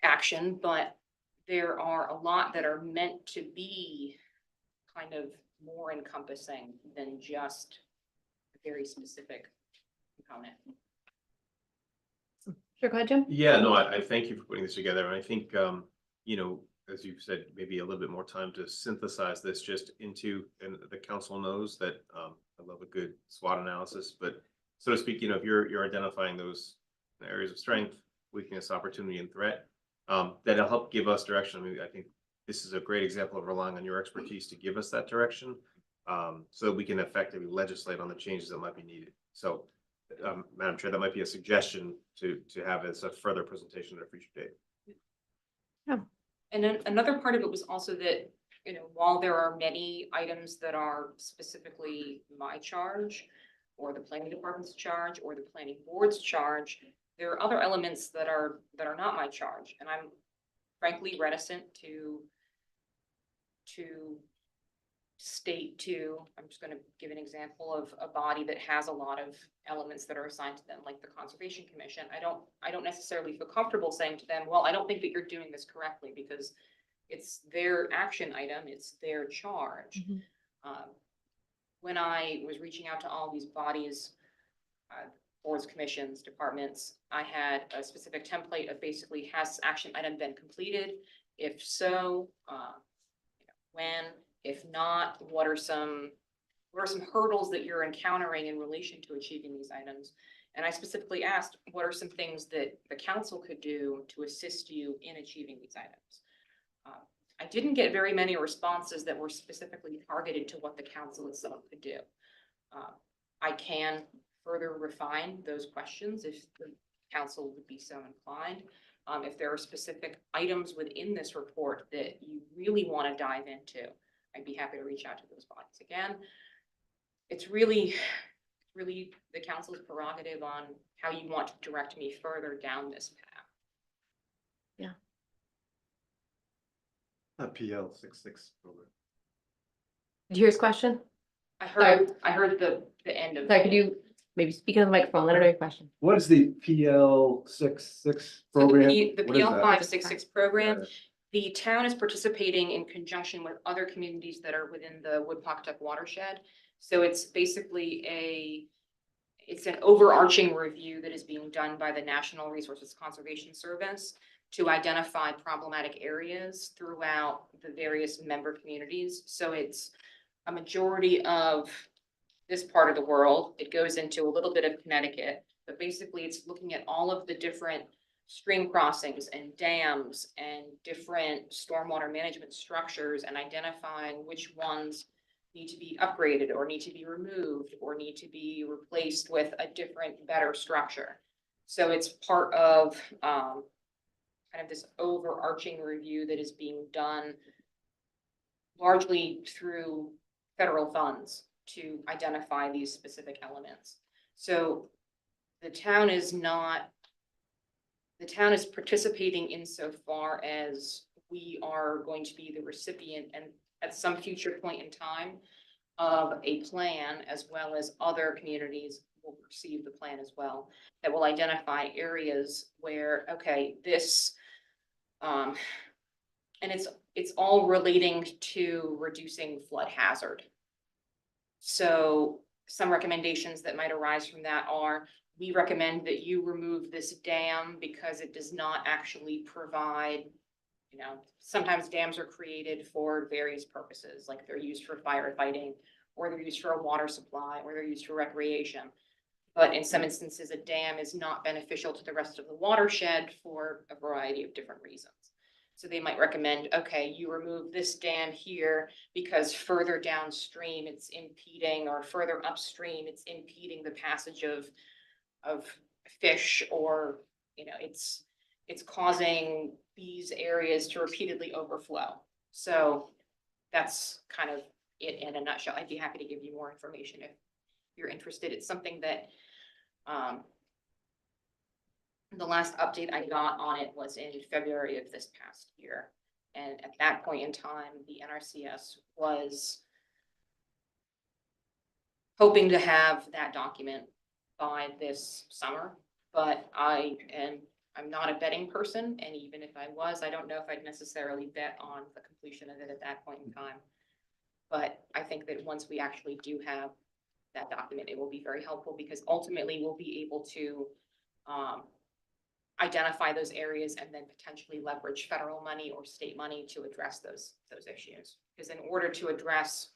action, but there are a lot that are meant to be kind of more encompassing than just a very specific component. Sure, go ahead, Jim. Yeah, no, I thank you for putting this together. And I think, you know, as you've said, maybe a little bit more time to synthesize this just into, and the council knows that I love a good SWOT analysis, but so to speak, you know, if you're identifying those areas of strength, weakness, opportunity, and threat, that'll help give us direction. I mean, I think this is a great example of relying on your expertise to give us that direction, so that we can effectively legislate on the changes that might be needed. So, Madam Chair, that might be a suggestion to have as a further presentation at a future date. And then another part of it was also that, you know, while there are many items that are specifically my charge, or the planning department's charge, or the planning board's charge, there are other elements that are not my charge, and I'm frankly reticent to state to, I'm just going to give an example of a body that has a lot of elements that are assigned to them, like the Conservation Commission. I don't necessarily feel comfortable saying to them, well, I don't think that you're doing this correctly, because it's their action item, it's their charge. When I was reaching out to all these bodies, boards, commissions, departments, I had a specific template of basically, has action item been completed? If so, when? If not, what are some hurdles that you're encountering in relation to achieving these items? And I specifically asked, what are some things that the council could do to assist you in achieving these items? I didn't get very many responses that were specifically targeted to what the council itself could do. I can further refine those questions if the council would be so inclined. If there are specific items within this report that you really want to dive into, I'd be happy to reach out to those bodies again. It's really the council's prerogative on how you want to direct me further down this path. PL 66 program. Did you hear his question? I heard the end of. Sorry, could you maybe speak into the microphone? Let her know your question. What is the PL 66 So the program? The What is PL that? 566 program, the town is participating in conjunction with other communities that are within the Wood-Pawcatuck watershed. So it's basically it's an overarching review that is being done by the National Resources Conservation Service to identify problematic areas throughout the various member communities. So it's a majority of this part of the world. It goes into a little bit of Connecticut, but basically it's looking at all of the different stream crossings and dams and different stormwater management structures and identifying which ones need to be upgraded or need to be removed or need to be replaced with a different, better structure. So it's part of kind of this overarching review that is being done largely through federal funds to identify these specific elements. So the town is participating insofar as we are going to be the recipient and at some future point in time of a plan, as well as other communities will receive the plan as well, that will identify areas where, okay, this, and it's all relating to reducing flood hazard. So some recommendations that might arise from that are, we recommend that you remove this dam because it does not actually provide, you know, sometimes dams are created for various purposes, like they're used for firefighting, or they're used for a water supply, or they're used for recreation. But in some instances, a dam is not beneficial to the rest of the watershed for a variety of different reasons. So they might recommend, okay, you remove this dam here because further downstream it's impeding, or further upstream it's impeding the passage of fish, or, you know, it's causing these areas to repeatedly overflow. So that's kind of it in a nutshell. I'd be happy to give you more information if you're interested. It's something that, the last update I got on it was in February of this past year. And at that point in time, the NRCS was hoping to have that document by this summer, but I'm not a betting person, and even if I was, I don't know if I'd necessarily bet on the completion of it at that point in time. But I think that once we actually do have that document, it will be very helpful, because ultimately we'll be able to identify those areas and then potentially leverage federal money or state money to address those issues. Because in order to address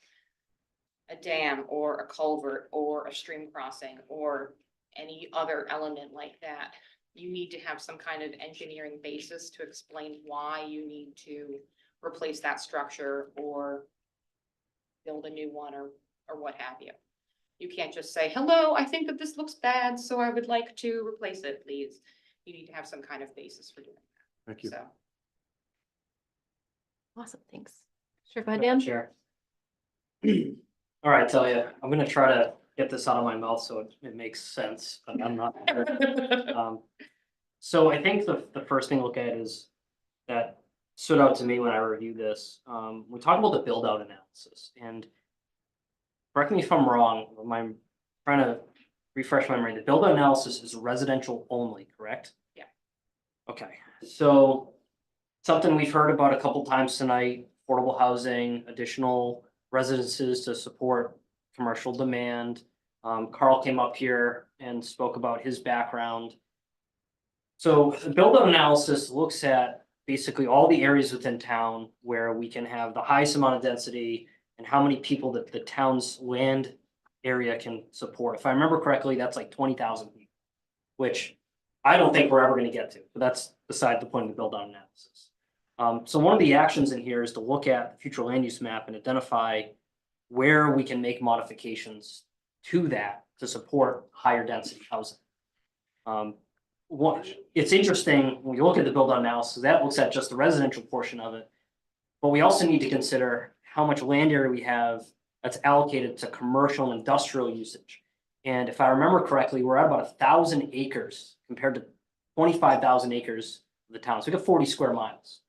a dam or a culvert or a stream crossing or any other element like that, you need to have some kind of engineering basis to explain why you need to replace that structure or build a new one or what have you. You can't just say, hello, I think that this looks bad, so I would like to replace it, please. You need to have some kind of basis for doing that. Thank you. So, Awesome, thanks. Sure, go ahead, Dan. Chair. All right, Talia, I'm gonna try to get this out of my mouth so it makes sense, but I'm not. So I think the first thing to look at is that stood out to me when I reviewed this. We talk about the build out analysis, and correct me if I'm wrong, I'm trying to refresh my memory. The build out analysis is residential only, correct? Yeah. Okay, so something we've heard about a couple times tonight, affordable housing, additional residences to support commercial demand. Carl came up here and spoke about his background. So the build out analysis looks at basically all the areas within town where we can have the highest amount of density and how many people that the town's land area can support. If I remember correctly, that's like 20,000 people, which I don't think we're ever going to get to, but that's beside the point of the build out analysis. So one of the actions in here is to look at the future land use map and identify where we can make modifications to that to support higher density housing. It's interesting when you look at the build out analysis, that looks at just the residential portion of it, but we also need to consider how much land area we have that's allocated to commercial and industrial usage. And if I remember correctly, we're at about 1,000 acres compared to 25,000 acres of the town. So we got 40 square miles.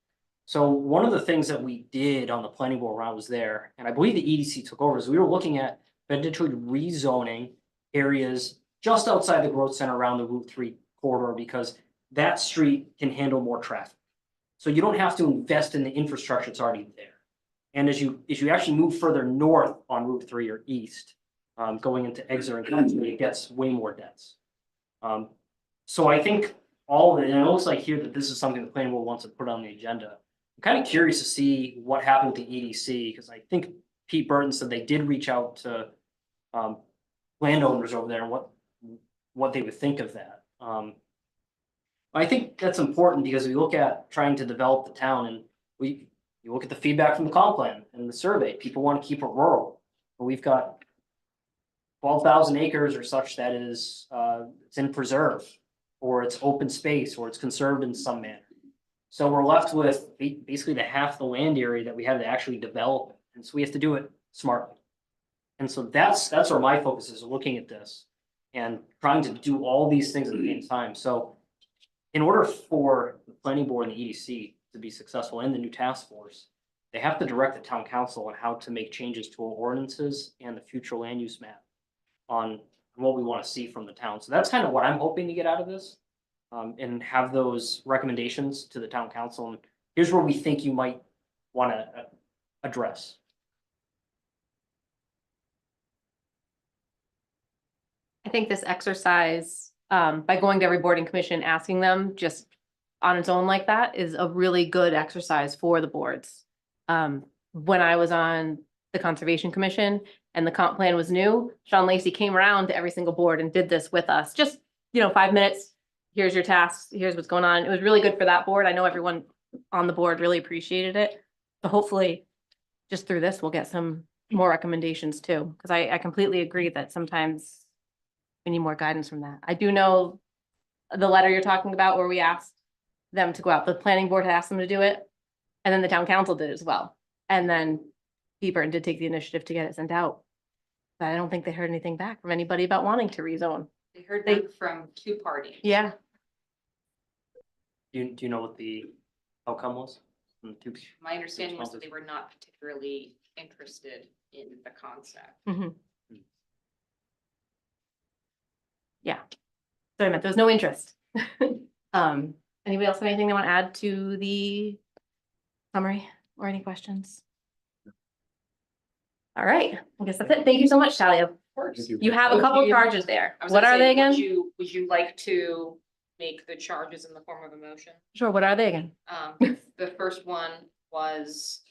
So one of the things that we did on the planning board when I was there, and I believe the EDC took over, is we were looking at potentially rezoning areas just outside the growth center around the Route 3 corridor, because that street can handle more traffic. So you don't have to invest in the infrastructure that's already there. And as you actually move further north on Route 3 or east, going into Exeter and Country, it gets way more dense. So I think all of it, and it looks like here that this is something the planning board wants to put on the agenda. I'm kind of curious to see what happened with the EDC, because I think Pete Burton said they did reach out to landowners over there and what they would think of that. I think that's important because we look at trying to develop the town, and you look at the feedback from the comp plan and the survey, people want to keep it rural. But we've got 12,000 acres or such that is it's in preserve, or it's open space, or it's conserved in some manner. So we're left with basically the half the land area that we have to actually develop, and so we have to do it smartly. And so that's where my focus is, looking at this and trying to do all these things at the same time. So in order for the planning board and the EDC to be successful in the new task force, they have to direct the town council on how to make changes to our ordinances and the future land use map on what we want to see from the town. So that's kind of what I'm hoping to get out of this, and have those recommendations to the town council. And here's where we think you might want to address. I think this exercise, by going to every board and commission, asking them just on its own like that, is a really good exercise for the boards. When I was on the Conservation Commission and the comp plan was new, Sean Lacey came around to every single board and did this with us. Just, 5 minutes. Here's your tasks. Here's what's going on. It was really good for that board. I know everyone on the board really appreciated it. So hopefully just through this, we'll get some more recommendations too. Because I completely agree that sometimes we need more guidance from that. I do know the letter you're talking about where we asked them to go out. The planning board had asked them to do it. And then the town council did as well. And then Pete Burton did take the initiative to get it sent out. But I don't think they heard anything back from anybody about wanting to rezone. They heard They- back from two parties. Yeah, Do you know what the outcome was? From the two- My understanding was that responses? they were not particularly interested in the concept. yeah. So I meant there was no interest. Anybody else have anything they want to add to the summary or any questions? All right, I guess that's it. Thank you so much, Talia. You have a couple charges there. I was What gonna are say, they again? Would you like to make the charges in the form of a motion? Sure, what are they again? The first one was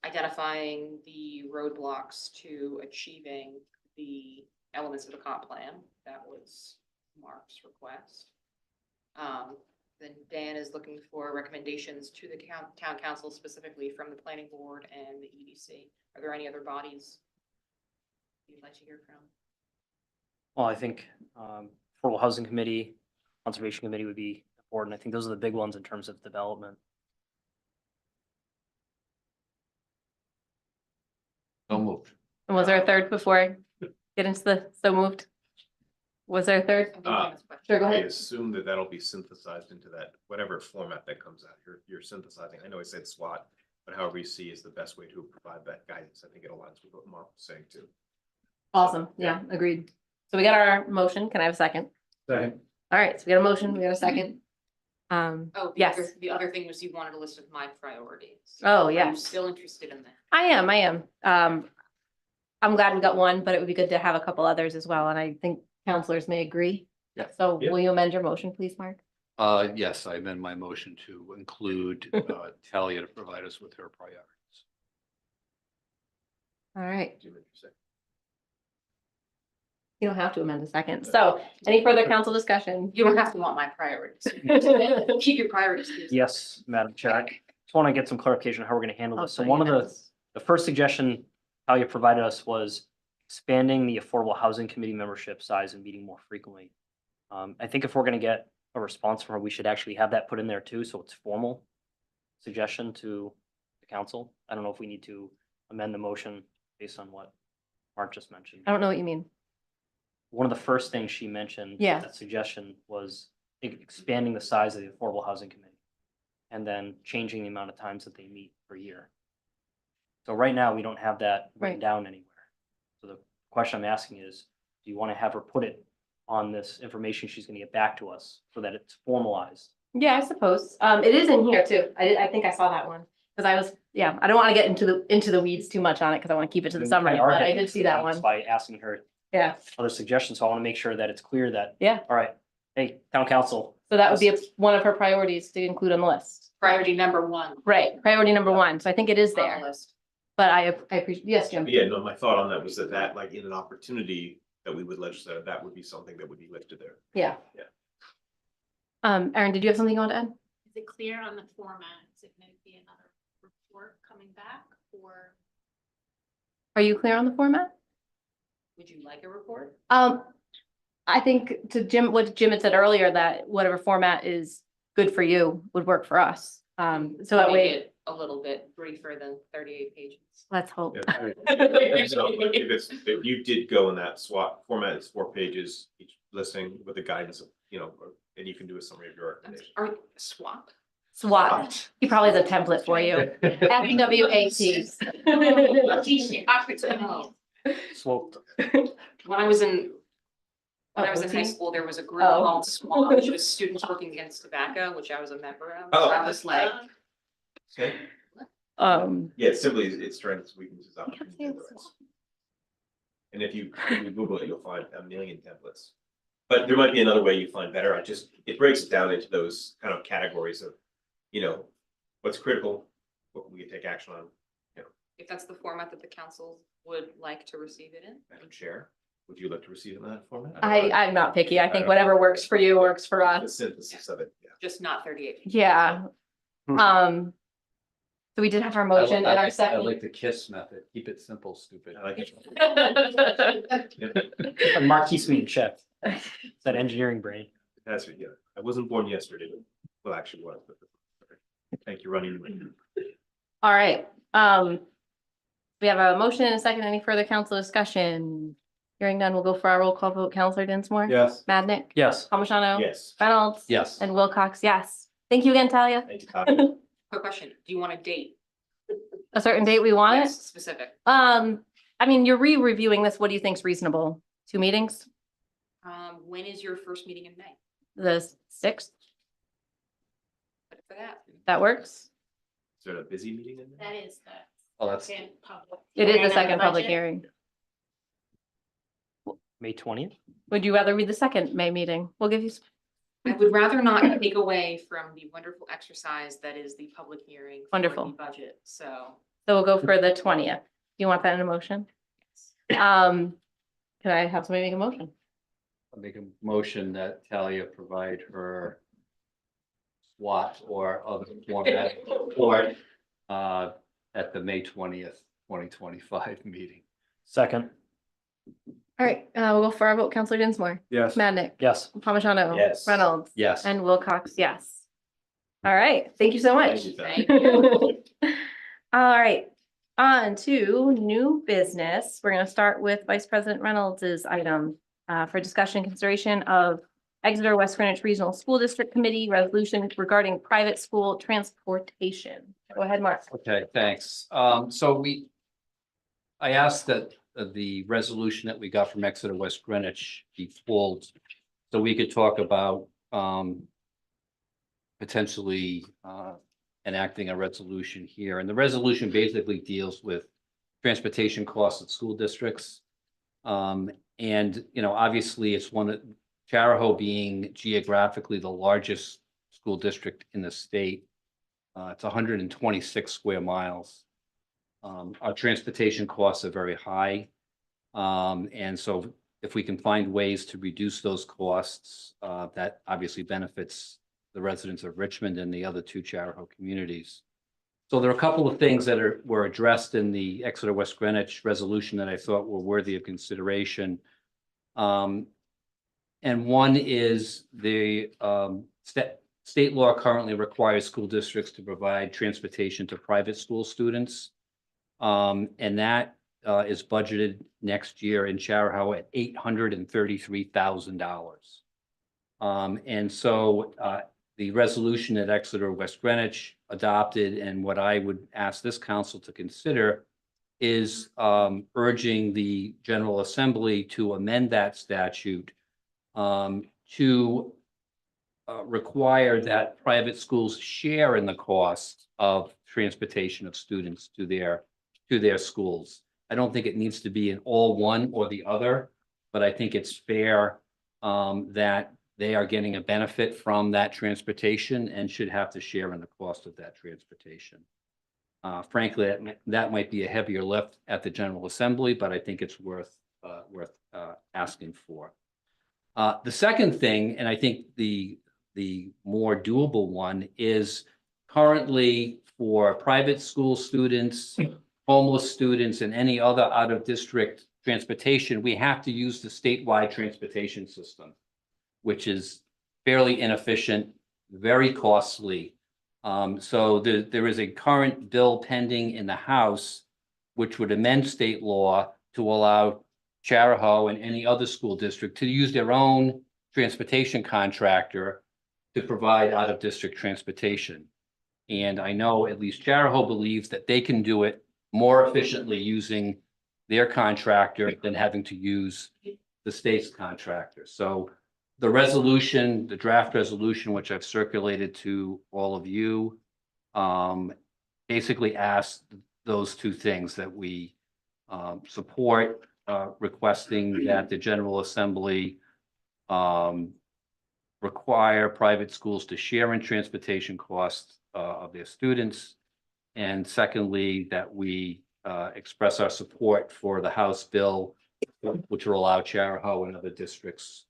identifying the roadblocks to achieving the elements of the comp plan. That was Mark's request. Then Dan is looking for recommendations to the town council, specifically from the planning board and the EDC. Are there any other bodies you'd like to hear from? Well, I think Affordable Housing Committee, Conservation Committee would be important. I think those are the big ones in terms of development. So moved. And was there a third before I get into the so moved? Was there a third? Sure, go I ahead. assume that that'll be synthesized into that, whatever format that comes out, you're synthesizing, I know I said SWOT, but however you see is the best way to provide that guidance, I think it aligns with what Mark was saying too. Awesome, yeah, agreed. So we got our motion. Can I have a second? Second. All right, so we got a motion, we got a second. Oh, Yes. the other thing was you wanted a list of my priorities. Oh, Are you yes. still interested in that? I am. I'm glad we got one, but it would be good to have a couple others as well, and I think counselors may agree. Yeah. So Yeah. will you amend your motion, please, Mark? Yes, I amend my motion to include Talia to provide us with her priorities. All right, Do what you say. you don't have to amend a second. So any further council discussion? You don't have to want my priorities. Keep your priorities. to yourself. Yes, Madam Chair. I just want to get some clarification on how we're going to handle Oh, this. So so one of you the first suggestion Talia provided us was expanding the Affordable Housing Committee membership size and meeting more frequently. I think if we're going to get a response from her, we should actually have that put in there too, so it's formal suggestion to the council. I don't know if we need to amend the motion based on what Mark just mentioned. I don't know what you mean. One of the first things she mentioned, Yeah. that suggestion was expanding the size of the Affordable Housing Committee and then changing the amount of times that they meet per year. So right now, we don't have that written Right. down anywhere. So the question I'm asking is, do you want to have her put it on this information she's gonna get back to us so that it's formalized? Yeah, I suppose. It is in here too. I think I saw that one. Cause I was, yeah, I don't want to get into the weeds too much on it, cause I want to keep it to the We summary, kinda are but I getting did see that into one. By asking her Yeah, other suggestions, so I want to make sure that it's clear that, yeah. all right, hey, town council, So that would be one of her priorities to include on the list. Priority number one. Right, priority number one. So I think it is on the there, list. but I appreciate, yes, Jim. Yeah, no, my thought on that was that like in an opportunity that we would legislate, that would be something that would be lifted there. Yeah. Yeah. Erin, did you have something you want to add? Is it clear on the format? Is it going to be another report coming back or? Are you clear on the format? Would you like a report? I think to Jim, what Jim had said earlier, that whatever format is good for you would work for us. So that Make way, it a little bit briefer than 38 pages. let's hope. So, if you did go in that SWOT format, it's 4 pages, each listing with the guidance of, and you can do a summary of your recommendation. Are swap? SWAT. He probably has a template for you. FWAT. sloped. When I was in high OT? school, there was a group Oh. called SWAT, which was Students Working Against Tobacco, which I was a member of. Oh. I was like, Okay. Yeah, simply its strengths, weaknesses, opportunities. and threats. And if you Google it, you'll find a million templates. But there might be another way you find better. It breaks it down into those kind of categories of, what's critical, what we can take action on. if that's the format that the council would like to receive it in. Madam Chair, would you like to receive it in that format? I'm not picky. I think whatever works for you works for The us. synthesis of it, yeah. Just not 38 pages. Yeah. So we did have our motion and our I second. like the KISS method. Keep it simple, stupid. I like it. And Mark keeps me in check. It's that engineering brain. That's it, yeah. I wasn't born yesterday, but well, actually was, but thank you, Ronnie. All right, We have a motion and a second. Any further council discussion? Hearing none, we'll go for our roll call vote. Counselor Dinsmore? Yes. Madnick? Yes. Palmigano? Yes. Reynolds? Yes. And Wilcox, yes. Thank you again, Talia. Thank you, Talia. Quick question, do you want a date? A certain date we want it? Yes, specific. I mean, you're re-reviewing this. What do you think's reasonable? 2 meetings? When is your first meeting in May? The 6th? Put it for that. That works? Is there a busy meeting in there? That is the Oh, that's, second public. It is hearing the on second public budget. hearing. May 20th? Would you rather read the second May meeting? We'll give you, I would rather not take away from the wonderful exercise that is the public hearing. for Wonderful. the Budget, so. so we'll go for the 20th. You want that in a motion? Can I have somebody make a motion? I'll make a motion that Talia provide her SWAT or other format report at the May 20th, 2025 meeting. Second. All right, we'll go for our vote. Counselor Dinsmore? Yes. Madnick? Yes. Palmigano? Yes. Reynolds? Yes. And Wilcox, yes. All right, thank you so much. Thank you, All right, on to new business. We're gonna start with Vice President Reynolds's item for discussion and consideration of Exeter West Greenwich Regional School District Committee resolution regarding private school transportation. Go ahead, Mark. Okay, thanks. I asked that the resolution that we got from Exeter West Greenwich be pulled so we could talk about potentially enacting a resolution here. And the resolution basically deals with transportation costs at school districts. And, you know, obviously it's one of Charahoe being geographically the largest school district in the state. It's 126 square miles. Our transportation costs are very high. And so if we can find ways to reduce those costs, that obviously benefits the residents of Richmond and the other 2 Charahoe communities. So there are a couple of things that were addressed in the Exeter West Greenwich resolution that I thought were worthy of consideration. And one is the state law currently requires school districts to provide transportation to private school students. And that is budgeted next year in Charahoe at $833,000. And so the resolution that Exeter West Greenwich adopted, and what I would ask this council to consider, is urging the General Assembly to amend that statute to require that private schools share in the cost of transportation of students to their schools. I don't think it needs to be in all one or the other, but I think it's fair that they are getting a benefit from that transportation and should have to share in the cost of that transportation. Frankly, that might be a heavier lift at the General Assembly, but I think it's worth asking for. The second thing, and I think the more doable one, is currently for private school students, homeless students, and any other out-of-district transportation, we have to use the statewide transportation system, which is fairly inefficient, very costly. So there is a current bill pending in the House, which would amend state law to allow Charahoe and any other school district to use their own transportation contractor to provide out-of-district transportation. And I know at least Charahoe believes that they can do it more efficiently using their contractor than having to use the state's contractor. So the resolution, the draft resolution, which I've circulated to all of you, basically asks those 2 things, that we support requesting that the General Assembly require private schools to share in transportation costs of their students. And secondly, that we express our support for the House bill, which will allow Charahoe and other districts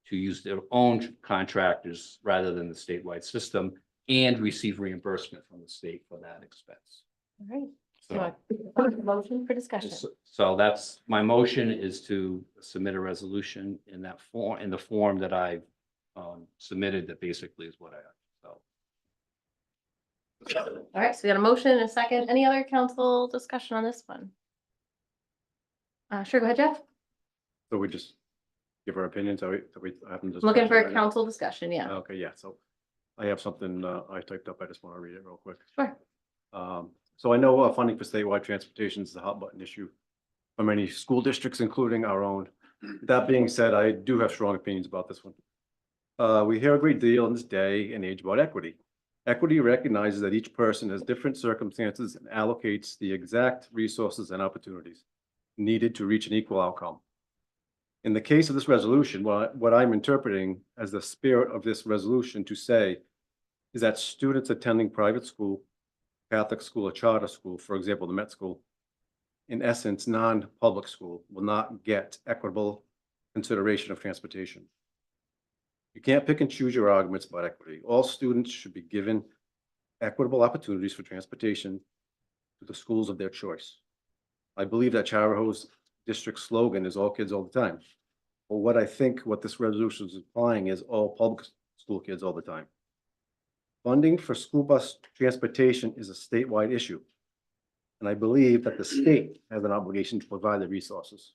to use their own contractors rather than the statewide system and receive reimbursement from the state for that expense. All right. So, Motion for discussion. so that's, my motion is to submit a resolution in that form, in the form that I've submitted, that basically is what I, so. All right, so we got a motion and a second. Any other council discussion on this one? Sure, go ahead, Jeff. So we just give our opinions, so we have them just. Looking for a council discussion, yeah. Okay, yeah, so I have something I typed up. I just want to read it real quick. Sure. So I know funding for statewide transportation is a hot button issue for many school districts, including our own. That being said, I do have strong opinions about this one. We hear a great deal in this day and age about equity. Equity recognizes that each person has different circumstances and allocates the exact resources and opportunities needed to reach an equal outcome. In the case of this resolution, what I'm interpreting as the spirit of this resolution to say is that students attending private school, Catholic school, or charter school, for example, the Met School, in essence, non-public school, will not get equitable consideration of transportation. You can't pick and choose your arguments about equity. All students should be given equitable opportunities for transportation to the schools of their choice. I believe that Charahoe's district slogan is all kids all the time. But what I think what this resolution is implying is all public school kids all the time. Funding for school bus transportation is a statewide issue. And I believe that the state has an obligation to provide the resources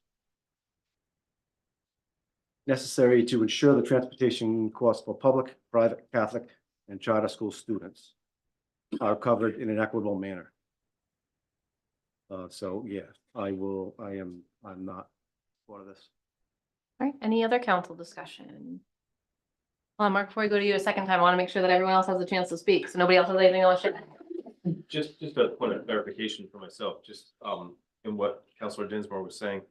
necessary to ensure the transportation costs for public, private, Catholic, and charter school students are covered in an equitable manner. So yeah, I'm not part of this. All right, any other council discussion? Well, Mark, before we go to you a second time, I want to make sure that everyone else has a chance to speak, so nobody else has anything else to. Just a point of clarification for myself, just in what Councilor Dinsmore was saying.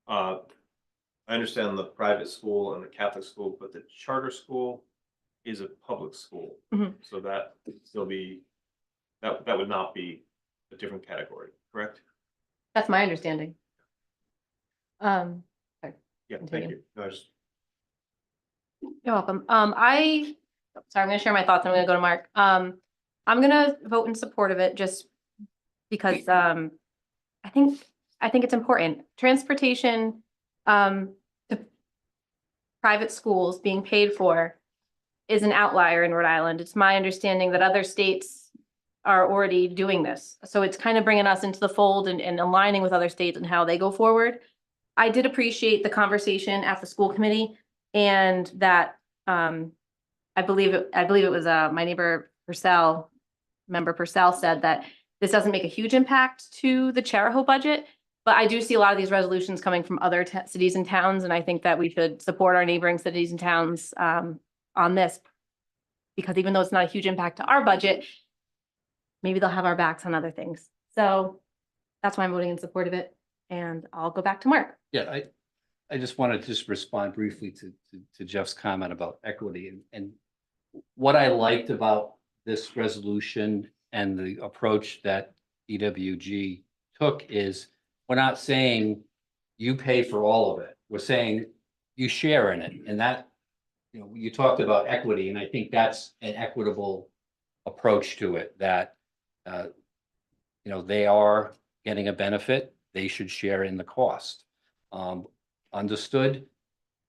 I understand the private school and the Catholic school, but the charter school is a public school. Mhm. So that would still be, that would not be a different category, correct? That's my understanding. Yeah, thank Continue. you. No, You're welcome. Sorry, I'm gonna share my thoughts. I'm gonna go to Mark. I'm gonna vote in support of it just because, I think it's important. Transportation, to private schools being paid for is an outlier in Rhode Island. It's my understanding that other states are already doing this. So it's kind of bringing us into the fold and aligning with other states and how they go forward. I did appreciate the conversation at the school committee and that, I believe it was, my neighbor Purcell, member Purcell said that this doesn't make a huge impact to the Charahoe budget. But I do see a lot of these resolutions coming from other cities and towns, and I think that we should support our neighboring cities and towns on this. Because even though it's not a huge impact to our budget, maybe they'll have our backs on other things. So that's why I'm voting in support of it. And I'll go back to Mark. Yeah, I just wanted to just respond briefly to Jeff's comment about equity and what I liked about this resolution and the approach that EWG took is we're not saying you pay for all of it. We're saying you share in it. And that, you talked about equity, and I think that's an equitable approach to it that, they are getting a benefit. They should share in the cost. Understood.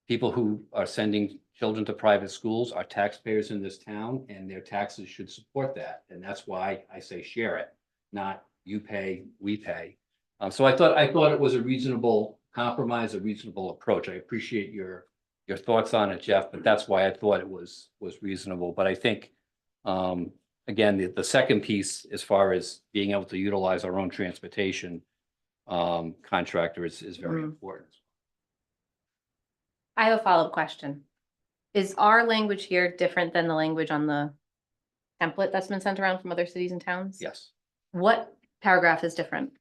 People who are sending children to private schools are taxpayers in this town, and their taxes should support that. And that's why I say share it, not you pay, we pay. So I thought it was a reasonable compromise, a reasonable approach. I appreciate your thoughts on it, Jeff, but that's why I thought it was reasonable. But I think, again, the second piece, as far as being able to utilize our own transportation contractor is very important. I have a follow-up question. Is our language here different than the language on the template that's been sent around from other cities and towns? Yes. What paragraph is different?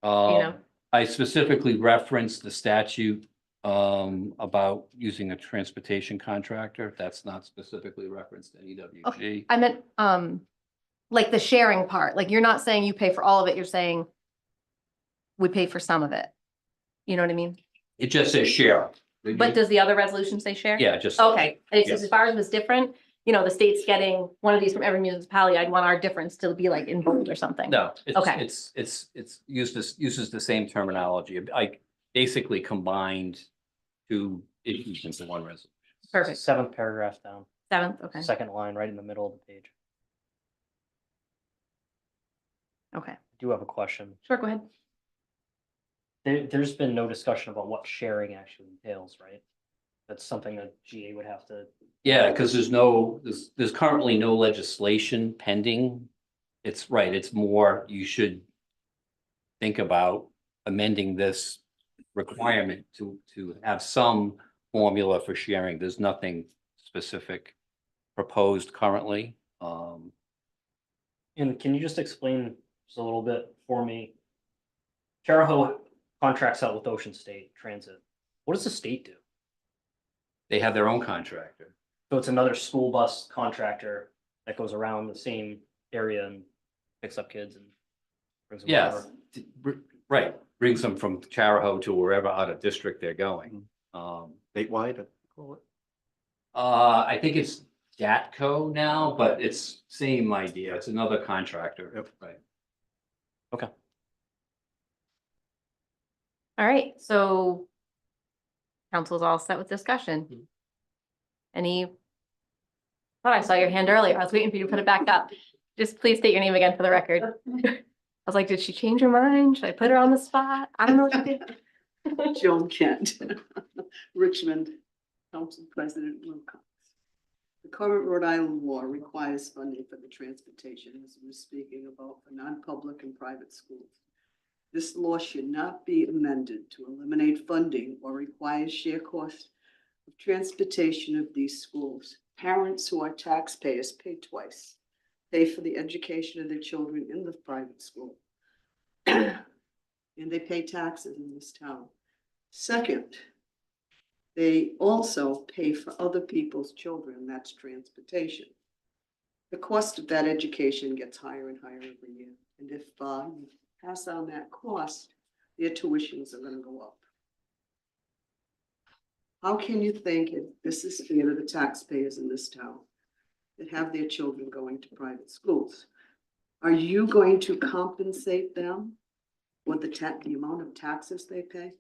know? I specifically referenced the statute about using a transportation contractor. That's not specifically referenced in EWG. I meant, like the sharing part, like you're not saying you pay for all of it, you're saying we pay for some of it. You know what I mean? It just says share. But does the other resolution say share? Yeah, just. Okay, and it's Yes. as far as it was different, the state's getting one of these from every municipality, I'd want our difference to be like in bold or something. No, it's, Okay. it's uses the same terminology. I basically combined two issues into one resolution. Perfect. 7th paragraph down, 7th, okay, second line, right in the middle of the page. okay, I do have a question. sure, go ahead. there's been no discussion about what sharing actually entails, right? That's something that GA would have to. Yeah, because there's currently no legislation pending. It's right, it's more, you should think about amending this requirement to have some formula for sharing. There's nothing specific proposed currently. And can you just explain just a little bit for me? Charahoe contracts out with Ocean State Transit. What does the state do? They have their own contractor. So it's another school bus contractor that goes around the same area and picks up kids and brings them. Yes, over. right. Brings them from Charahoe to wherever out of district they're going. Statewide, I call it. I think it's Jatco now, but it's same idea. It's another contractor. Yep. Right. Okay. All right, so council's all set with discussion. Any? Thought I saw your hand earlier. I was waiting for you to put it back up. Just please state your name again for the record. I was like, did she change her mind? Should I put her on the spot? I don't know what to do. Joan Kent, Richmond, Council President Wilcox. The current Rhode Island law requires funding for the transportation, as we were speaking about, for non-public and private schools. This law should not be amended to eliminate funding or require share cost of transportation of these schools. Parents who are taxpayers pay twice. Pay for the education of their children in the private school. And they pay taxes in this town. Second, they also pay for other people's children, that's transportation. The cost of that education gets higher and higher every year. And if you pass on that cost, their tuitions are gonna go up. How can you think this is fair to the taxpayers in this town that have their children going to private schools? Are you going to compensate them for the amount of taxes they pay?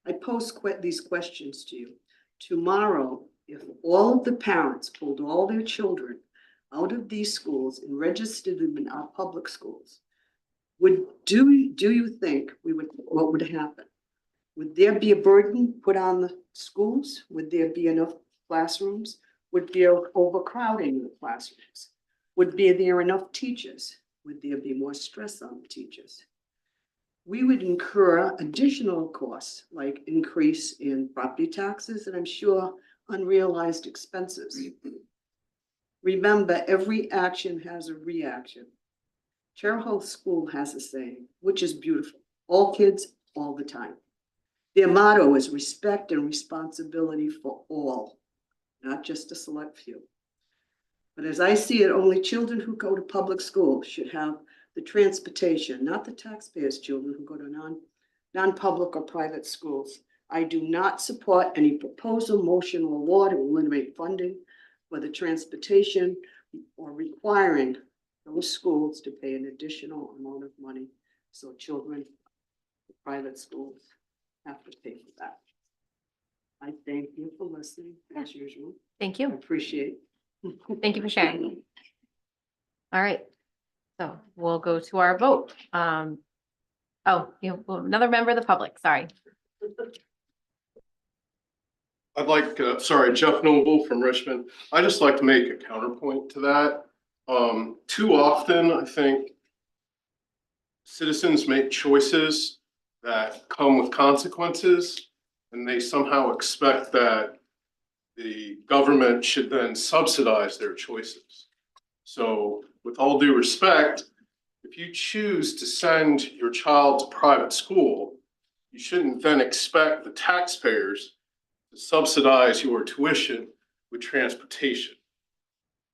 I pose these questions to you. Tomorrow, if all of the parents pulled all their children out of these schools and registered them in our public schools, do you think what would happen? Would there be a burden put on the schools? Would there be enough classrooms? Would there be overcrowding in the classrooms? Would there enough teachers? Would there be more stress on the teachers? We would incur additional costs like increase in property taxes and I'm sure unrealized expenses. Remember, every action has a reaction. Charahoe School has a saying, which is beautiful. All kids, all the time. Their motto is respect and responsibility for all, not just a select few. But as I see it, only children who go to public school should have the transportation, not the taxpayers' children who go to non-public or private schools. I do not support any proposal, motion, or law to eliminate funding for the transportation or requiring those schools to pay an additional amount of money. So children in private schools have to pay for that. I thank you for listening as usual. Thank I you. appreciate. Thank you for sharing. All right, so we'll go to our vote. Another member of the public, sorry. I'd like, Jeff Noble from Richmond. I just like to make a counterpoint to that. Too often, I think citizens make choices that come with consequences, and they somehow expect that the government should then subsidize their choices. So with all due respect, if you choose to send your child to private school, you shouldn't then expect the taxpayers to subsidize your tuition with transportation.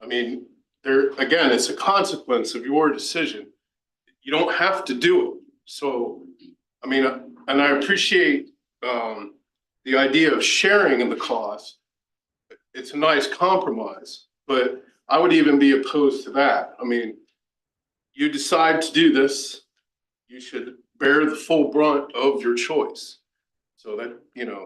I mean, again, it's a consequence of your decision. You don't have to do it. So, I mean, and I appreciate the idea of sharing in the cost. It's a nice compromise, but I would even be opposed to that. I mean, you decide to do this, you should bear the full brunt of your choice. So that,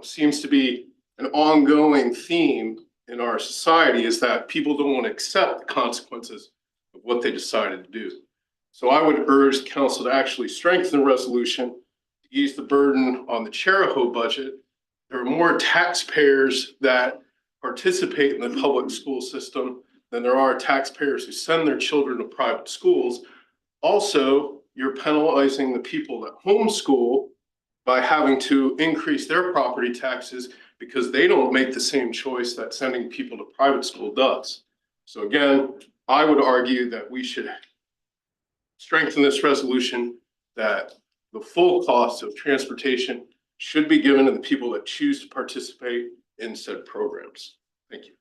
seems to be an ongoing theme in our society, is that people don't want to accept the consequences of what they decided to do. So I would urge council to actually strengthen the resolution to ease the burden on the Charahoe budget. There are more taxpayers that participate in the public school system than there are taxpayers who send their children to private schools. Also, you're penalizing the people that homeschool by having to increase their property taxes because they don't make the same choice that sending people to private school does. So again, I would argue that we should strengthen this resolution, that the full cost of transportation should be given to the people that choose to participate in said programs. Thank you.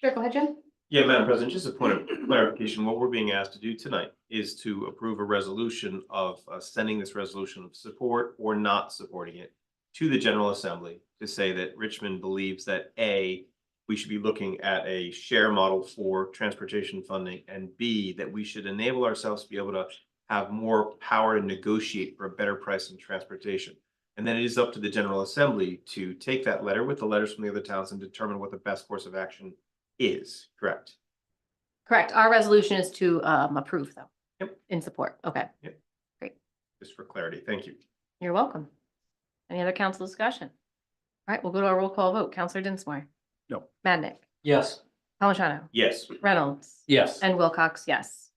Sure, go ahead, Jim. Yeah, Madam President, just a point of clarification. What we're being asked to do tonight is to approve a resolution of sending this resolution of support or not supporting it to the General Assembly to say that Richmond believes that A, we should be looking at a share model for transportation funding, and B, that we should enable ourselves to be able to have more power to negotiate for a better price in transportation. And then it is up to the General Assembly to take that letter with the letters from the other towns and determine what the best course of action is, correct? Correct. Our resolution is to approve though. Yep. In support. Okay, Just for clarity, thank you. you're welcome. Any other council discussion? All right, we'll go to our roll call vote. Counselor Dinsmore. No. Madnick. Yes. Palmigano. Yes. Reynolds. Yes. And Wilcox, yes.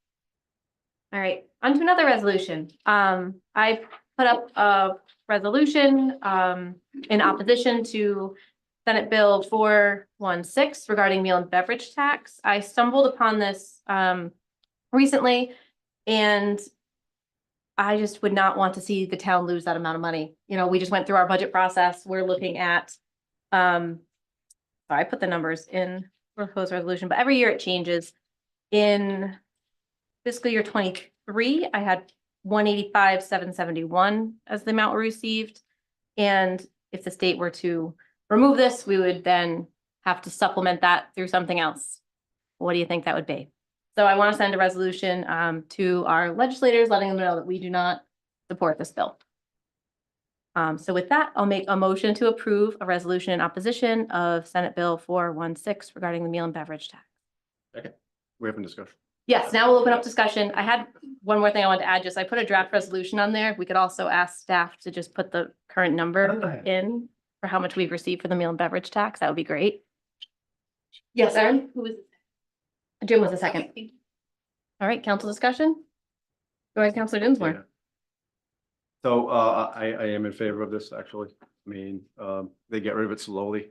All right, on to another resolution. I put up a resolution in opposition to Senate Bill 416 regarding meal and beverage tax. I stumbled upon this recently, and I just would not want to see the town lose that amount of money. You know, we just went through our budget process. We're looking at I put the numbers in proposed resolution, but every year it changes. In fiscal year 23, I had 185,771 as the amount we received. And if the state were to remove this, we would then have to supplement that through something else. What do you think that would be? So I want to send a resolution to our legislators, letting them know that we do not support this bill. So with that, I'll make a motion to approve a resolution in opposition of Senate Bill 416 regarding the meal and beverage tax. We have a discussion. Yes, now we'll open up discussion. I had one more thing I wanted to add, just I put a draft resolution on there. We could also ask staff to just put the current number in for how much we've received for the meal and beverage tax. That would be great. Yes, Erin? Who was it? Jim was the second. All right, council discussion? Go ahead, Counselor Dinsmore. Yeah. So I am in favor of this, actually. I mean, they get rid of it slowly.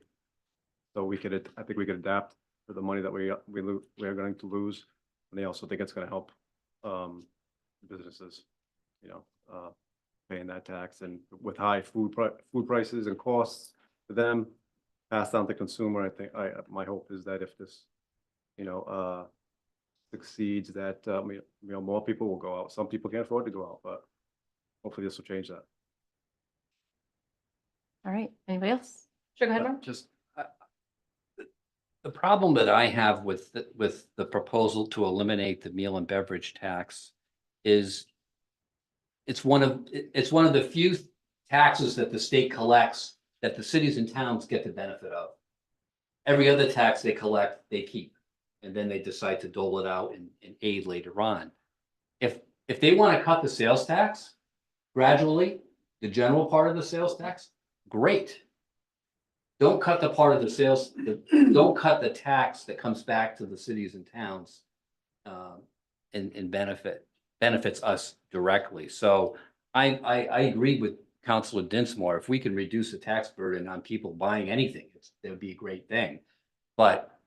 So we could, I think we could adapt for the money that we are going to lose. And they also think it's going to help businesses, you know, paying that tax, and with high food prices and costs for them passed down to consumer. I think my hope is that if this, you know, succeeds, that you know, more people will go out. Some people can't afford to go out, but hopefully this will change that. All right, anybody else? Sure, go ahead, Ron. Just the problem that I have with the proposal to eliminate the meal and beverage tax is it's one of the few taxes that the state collects that the cities and towns get the benefit of. Every other tax they collect, they keep, and then they decide to dole it out in aid later on. If they want to cut the sales tax gradually, the general part of the sales tax, great. Don't cut the part of the sales, don't cut the tax that comes back to the cities and towns and benefits us directly. So I agree with Councilor Dinsmore. If we can reduce the tax burden on people buying anything, that would be a great thing. But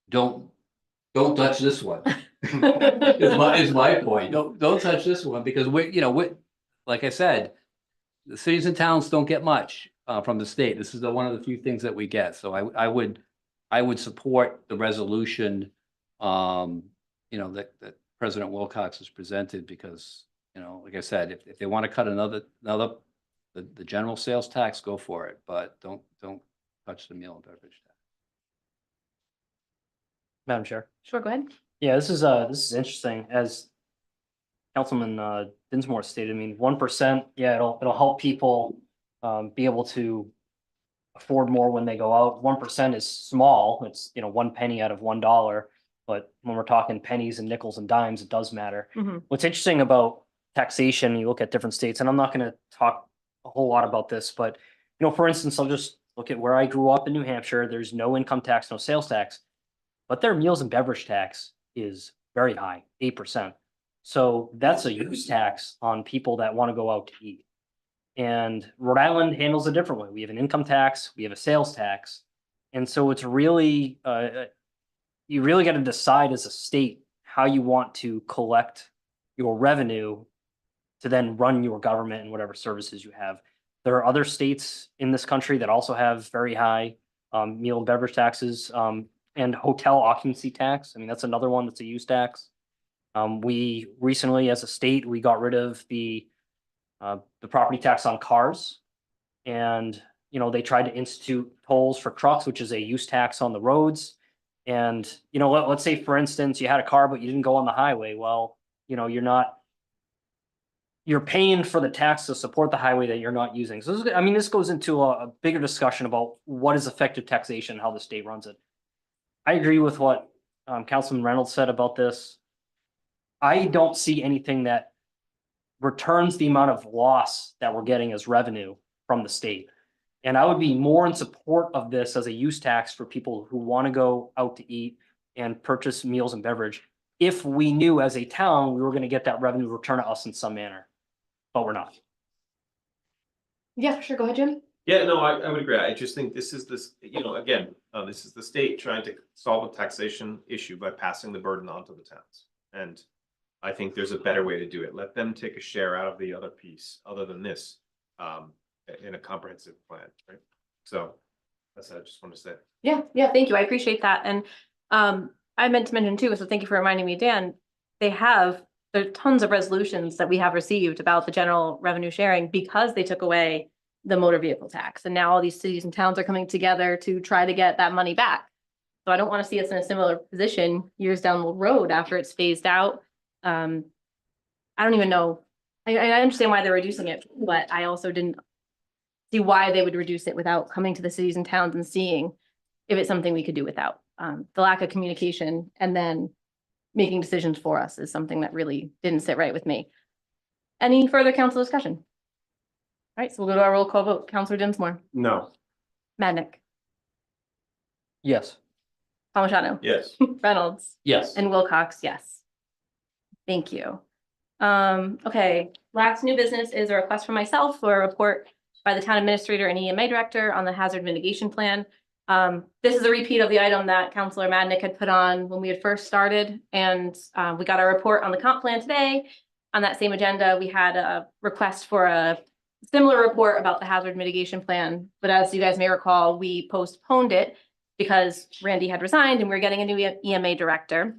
don't touch this one. is my point. Don't touch this one, because like I said, the cities and towns don't get much from the state. This is one of the few things that we get. So I would support the resolution, that President Wilcox has presented, because, like I said, if they want to cut the general sales tax, go for it, but don't touch the meal and beverage tax. Madam Chair. Sure, go ahead. Yeah, this is interesting. As Councilman Dinsmore stated, I mean, 1%, yeah, it'll help people be able to afford more when they go out. 1% is small. It's 1 penny out of $1. But when we're talking pennies and nickels and dimes, it does matter. Mhm. What's interesting about taxation, you look at different states, and I'm not gonna talk a whole lot about this, but you know, for instance, I'll just look at where I grew up in New Hampshire. There's no income tax, no sales tax, but their meals and beverage tax is very high, 8%. So that's a use tax on people that want to go out to eat. And Rhode Island handles it differently. We have an income tax, we have a sales tax. And so it's really, you really got to decide as a state how you want to collect your revenue to then run your government and whatever services you have. There are other states in this country that also have very high meal and beverage taxes and hotel occupancy tax. I mean, that's another one that's a use tax. We recently, as a state, we got rid of the property tax on cars. And, you know, they tried to institute tolls for trucks, which is a use tax on the roads. And, you know, let's say, for instance, you had a car, but you didn't go on the highway. Well, you know, you're paying for the tax to support the highway that you're not using. So this, I mean, this goes into a bigger discussion about what is effective taxation, how the state runs it. I agree with what Councilman Reynolds said about this. I don't see anything that returns the amount of loss that we're getting as revenue from the state. And I would be more in support of this as a use tax for people who want to go out to eat and purchase meals and beverage, if we knew as a town we were going to get that revenue return to us in some manner, but we're not. Yeah, sure. Go ahead, Jim. Yeah, no, I would agree. I just think this is again, this is the state trying to solve a taxation issue by passing the burden on to the towns. And I think there's a better way to do it. Let them take a share out of the other piece, other than this, in a comprehensive plan, right? So that's what I just want to say. Yeah, thank you. I appreciate that. And I meant to mention too, so thank you for reminding me, Dan, there's tons of resolutions that we have received about the general revenue sharing because they took away the motor vehicle tax. And now all these cities and towns are coming together to try to get that money back. So I don't want to see us in a similar position years down the road after it's phased out. I don't even know. I understand why they're reducing it, but I also didn't see why they would reduce it without coming to the cities and towns and seeing if it's something we could do without. The lack of communication and then making decisions for us is something that really didn't sit right with me. Any further council discussion? All right, so we'll go to our roll call vote. Councilor Dinsmore, No. Madnick, Yes. Palmigano, Yes. Reynolds, Yes. and Wilcox, yes. Thank you. Okay, last new business is a request from myself for a report by the town administrator and EMA director on the hazard mitigation plan. This is a repeat of the item that Councilor Madnick had put on when we had first started, and we got our report on the comp plan today. On that same agenda, we had a request for a similar report about the hazard mitigation plan, but as you guys may recall, we postponed it because Randy had resigned and we were getting a new EMA director.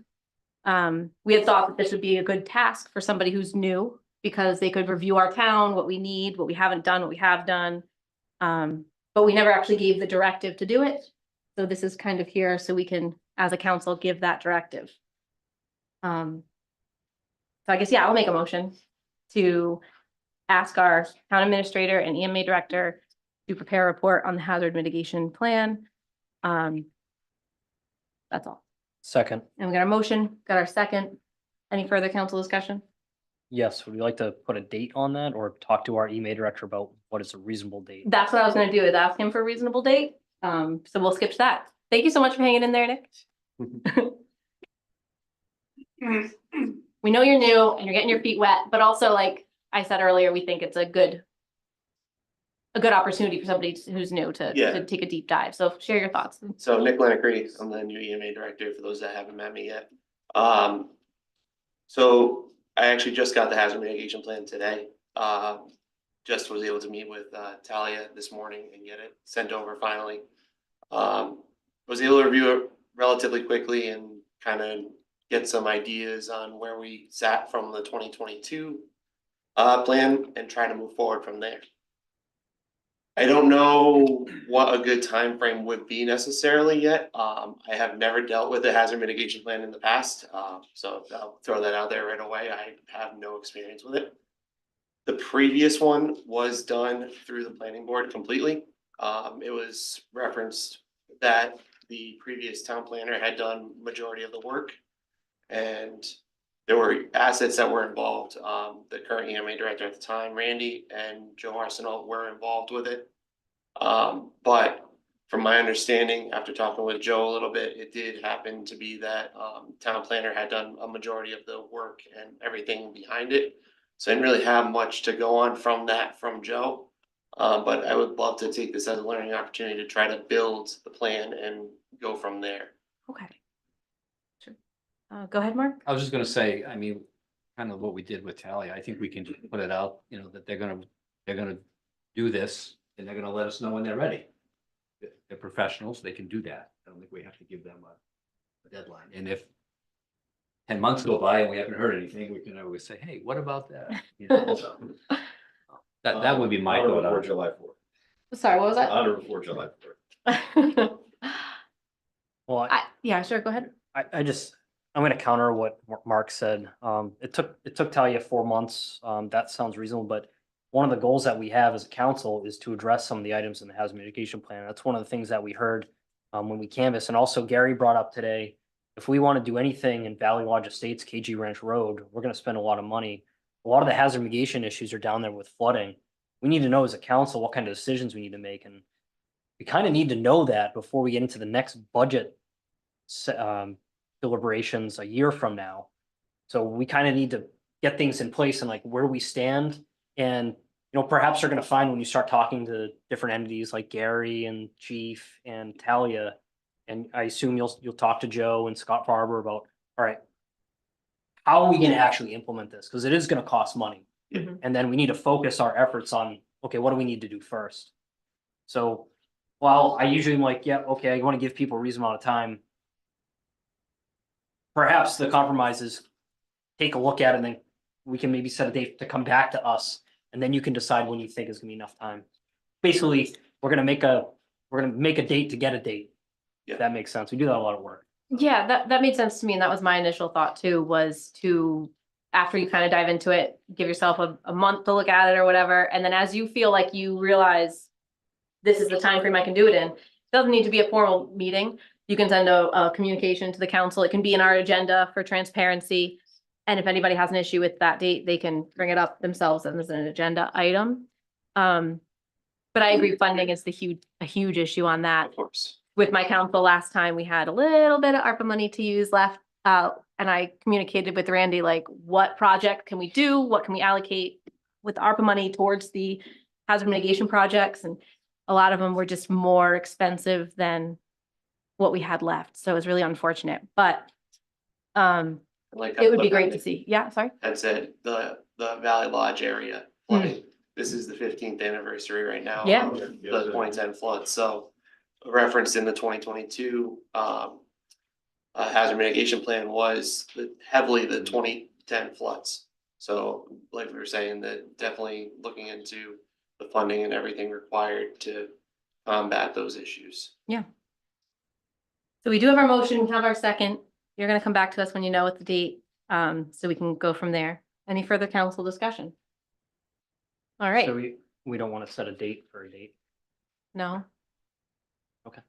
We had thought that this would be a good task for somebody who's new because they could review our town, what we need, what we haven't done, what we have done. But we never actually gave the directive to do it. So this is kind of here so we can, as a council, give that directive. So I guess, yeah, I'll make a motion to ask our town administrator and EMA director to prepare a report on the hazard mitigation plan. That's all. Second. And we got our motion, got our second. Any further council discussion? Yes. Would you like to put a date on that or talk to our EMA director about what is a reasonable date? That's what I was gonna do, is ask him for a reasonable date. So we'll skip to that. Thank you so much for hanging in there, Nick. We know you're new and you're getting your feet wet, but also, like I said earlier, we think it's a good opportunity for somebody who's new to take a deep dive. So share your thoughts. So Nick Lenacree, I'm the new EMA director for those that haven't met me yet. So I actually just got the hazard mitigation plan today. Just was able to meet with Talia this morning and get it sent over finally. Was able to review it relatively quickly and kind of get some ideas on where we sat from the 2022 plan and try to move forward from there. I don't know what a good time frame would be necessarily yet. I have never dealt with a hazard mitigation plan in the past, so I'll throw that out there right away. I have no experience with it. The previous one was done through the planning board completely. It was referenced that the previous town planner had done majority of the work. And there were assets that were involved. The current EMA director at the time, Randy, and Joe Arsenal were involved with it. But from my understanding, after talking with Joe a little bit, it did happen to be that town planner had done a majority of the work and everything behind it. So I didn't really have much to go on from Joe. But I would love to take this as a learning opportunity to try to build the plan and go from there. Okay. Sure. Go ahead, Mark. I was just gonna say, I mean, kind of what we did with Talia, I think we can just put it out, you know, that they're gonna do this and they're gonna let us know when they're ready. They're professionals, they can do that. I don't think we have to give them a deadline. And if 10 months go by and we haven't heard anything, we can always say, hey, what about that? You know, so, that would be my Honor thought. before on it. July 4th. Sorry, what was that? Honor before July 4th. Well, Yeah, sure, go ahead. I'm gonna counter what Mark said. It took Talia 4 months. That sounds reasonable, but one of the goals that we have as a council is to address some of the items in the hazard mitigation plan. That's one of the things that we heard when we canvassed. And also Gary brought up today, if we want to do anything in Valley Lodge Estates, KG Ranch Road, we're gonna spend a lot of money. A lot of the hazard mitigation issues are down there with flooding. We need to know as a council what kind of decisions we need to make, and we kind of need to know that before we get into the next budget deliberations a year from now. So we kind of need to get things in place and like where we stand. And, you know, perhaps you're going to find when you start talking to different entities like Gary and Chief and Talia, and I assume you'll talk to Joe and Scott Farber about, all right, how are we going to actually implement this? Because it is going to cost money. Mhm. And then we need to focus our efforts on, okay, what do we need to do first? So while I usually am like, yeah, okay, I want to give people a reasonable amount of time. Perhaps the compromise is take a look at it and then we can maybe set a date to come back to us. And then you can decide when you think is gonna be enough time. Basically, we're gonna make a date to get a date. If that makes sense. We do that a lot of work. Yeah, that made sense to me, and that was my initial thought too, was to, after you kind of dive into it, give yourself a month to look at it or whatever, and then as you feel like you realize this is the time frame I can do it in, it doesn't need to be a formal meeting. You can send a communication to the council. It can be in our agenda for transparency. And if anybody has an issue with that date, they can bring it up themselves as an agenda item. But I agree, funding is a huge issue on that. Of course. With my council last time, we had a little bit of ARPA money to use left. And I communicated with Randy, like, what project can we do? What can we allocate with ARPA money towards the hazard mitigation projects? And a lot of them were just more expensive than what we had left. So it was really unfortunate, but Like it would be great to see. Yeah, sorry. That said, the Valley Lodge area flooding, this is the 15th anniversary right now. Yeah. Of the 2010 flood, so referenced in the 2022 hazard mitigation plan was heavily the 2010 floods. So like we were saying, that definitely looking into the funding and everything required to combat those issues. Yeah. So we do have our motion, we have our second. You're gonna come back to us when you know what the date, so we can go from there. Any further council discussion? All right, So we don't want to set a date for a date. no? Okay.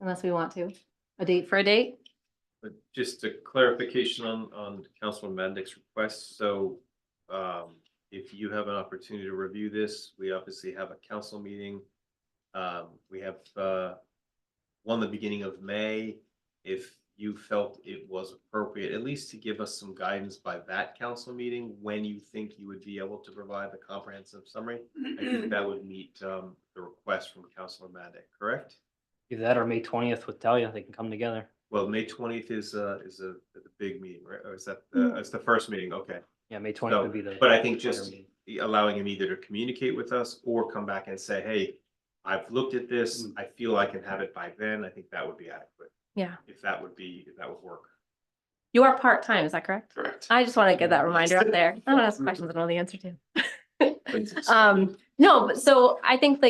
Unless we want to. A date for a date? But just a clarification on Councilman Mandick's request, so if you have an opportunity to review this, we obviously have a council meeting. We have one the beginning of May. If you felt it was appropriate, at least to give us some guidance by that council meeting, when you think you would be able to provide the comprehensive summary, I think that would meet the request from Councilor Mandick, correct? Either that or May 20th with Talia, they can come together. Well, May 20th is a big meeting, right? Or is that, it's the first meeting, okay. Yeah, May 20th So, would be the. but I think just allowing him either to communicate with us or come back and say, hey, I've looked at this, I feel I can have it by then, I think that would be adequate. Yeah. If that would work. You are part-time, is that correct? Correct. I just want to get that reminder up there. I don't ask questions I don't know the answer to. No, but so I think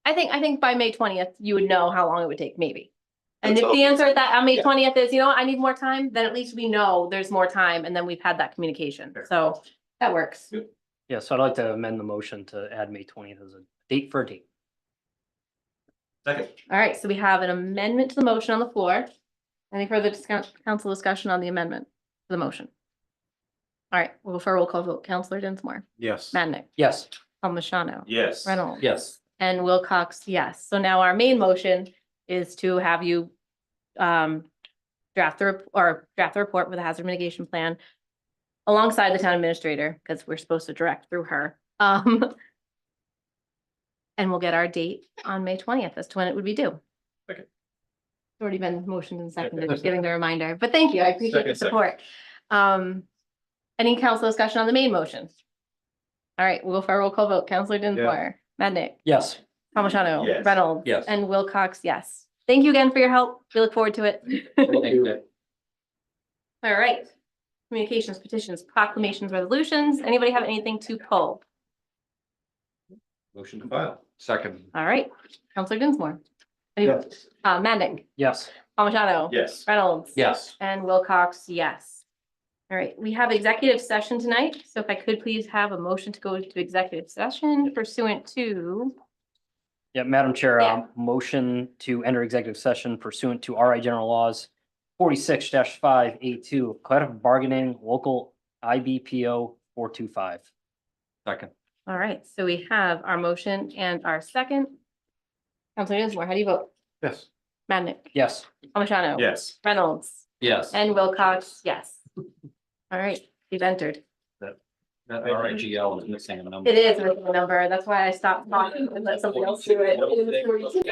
I think by May 20th, you would know how long it would take, maybe. And That's if the all. answer at that on May Yeah. 20th is, you know what, I need more time, then at least we know there's more time and then we've had that communication. So that works. Yeah, so I'd like to amend the motion to add May 20th as a date for a date. Second. All right, so we have an amendment to the motion on the floor. Any further council discussion on the amendment to the motion? All right, we'll go for a roll call vote. Counselor Dinsmore, Yes. Madnick, Yes. Palmigano, Yes. Reynolds. Yes. And Wilcox, yes. So now our main motion is to have you draft the report with a hazard mitigation plan alongside the town administrator, because we're supposed to direct through her. And we'll get our date on May 20th as to when it would be due. Okay. It's already been motioned and seconded, just giving the reminder, but thank you. I appreciate the Second. support. Any council discussion on the main motion? All right, we'll go for a roll call vote. Counselor Dinsmore, Madnick, Yes. Palmigano, Yes. Reynolds. Yes. And Wilcox, yes. Thank you again for your help. We look forward to it. Thank you. All right. Communications, petitions, proclamations, resolutions. Anybody have anything to pull? Motion to file. Second. All right, Counselor Dinsmore. Yes. Madnick, Yes. Palmigano. Yes. Reynolds. Yes. And Wilcox, yes. All right, we have executive session tonight, so if I could please have a motion to go to executive session pursuant to. Yeah, Madam Chair, Yeah. motion to enter executive session pursuant to RI General Laws 46-5A2, collective bargaining, local IBPO 425. Second. All right, so we have our motion and our second. Counselor Dinsmore, how do you vote? Yes. Madnick, Yes. Palmigano. Yes. Reynolds Yes. and Wilcox, yes. All right, you've entered. That RIGL is missing a number. It is a number, that's why I stopped talking and let somebody else do it. It was 42.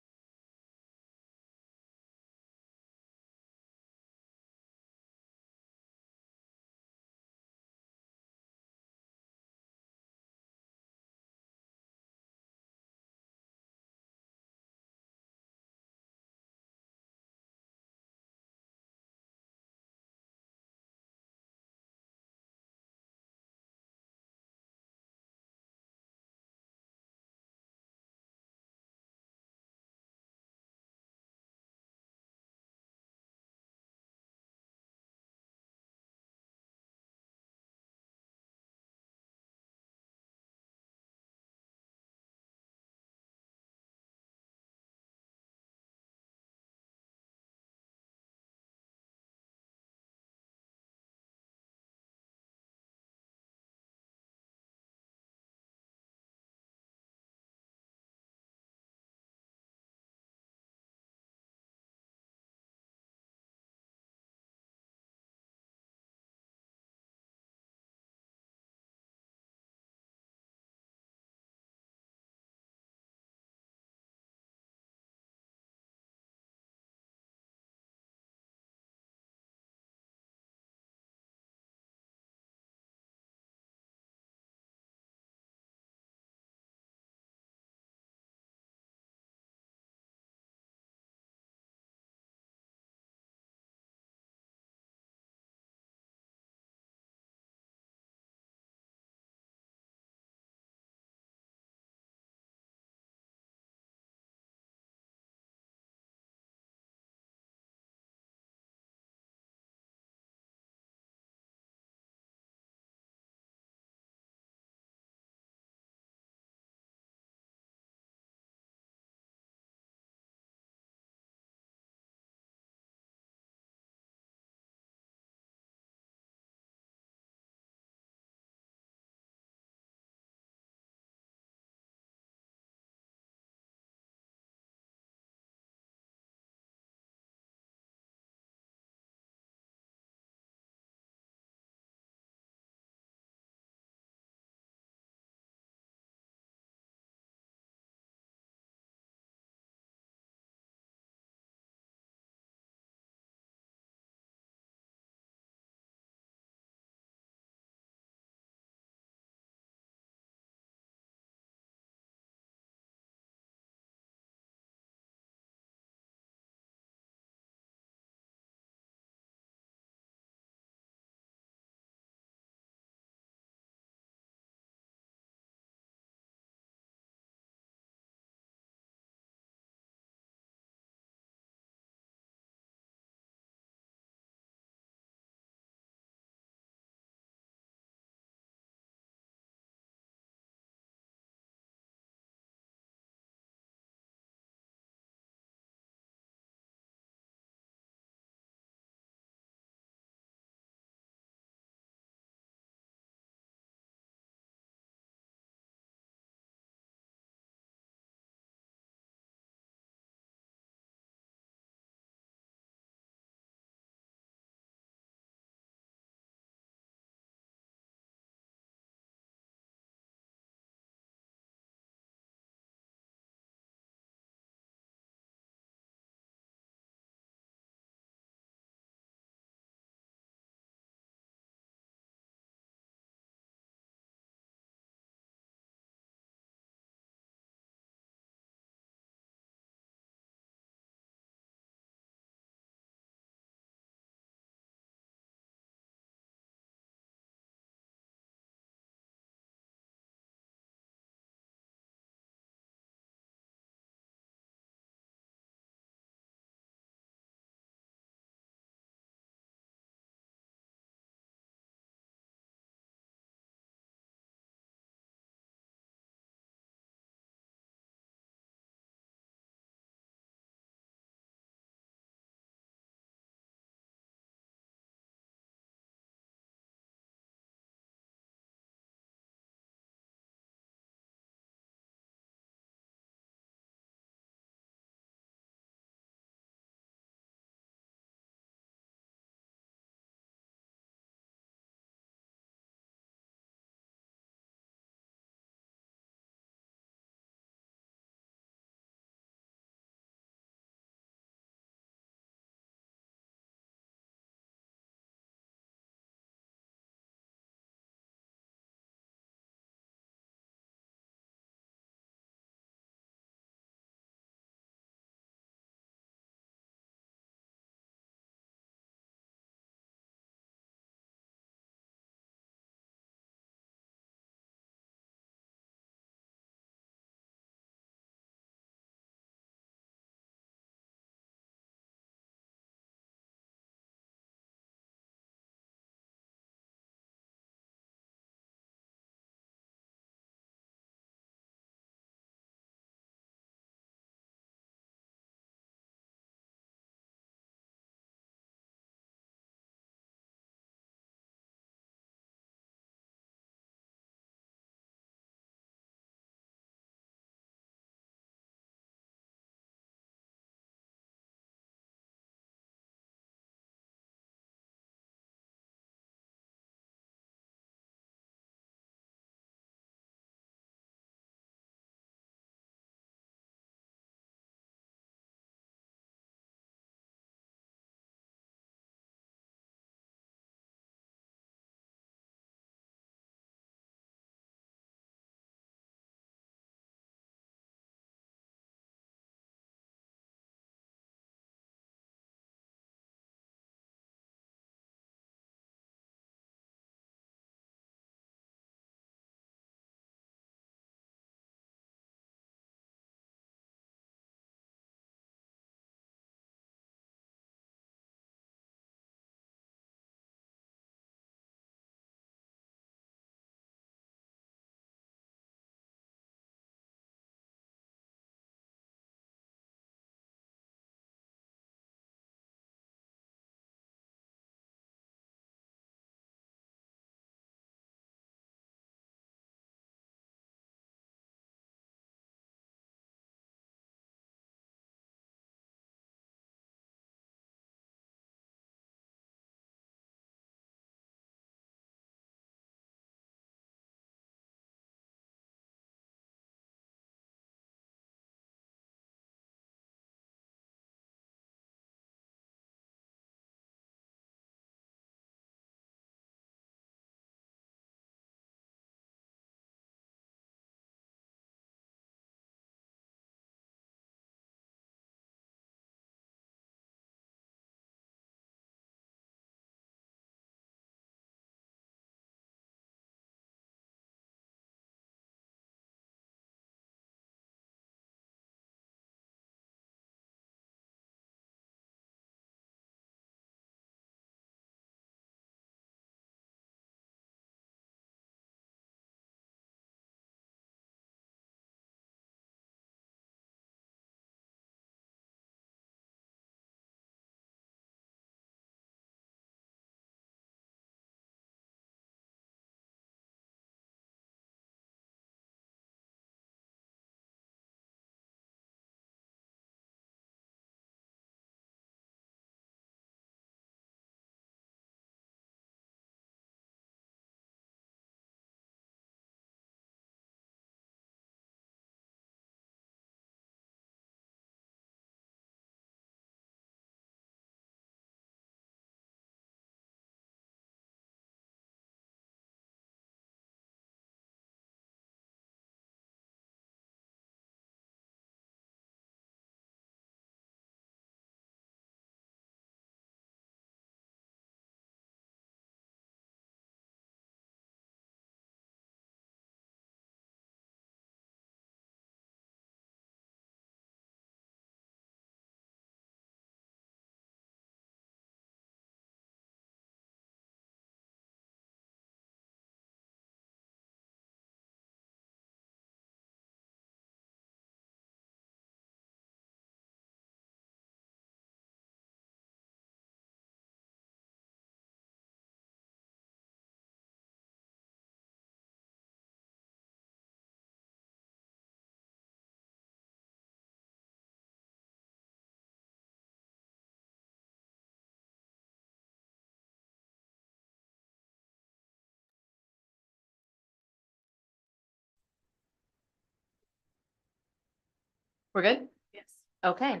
We're good? Yes. Okay.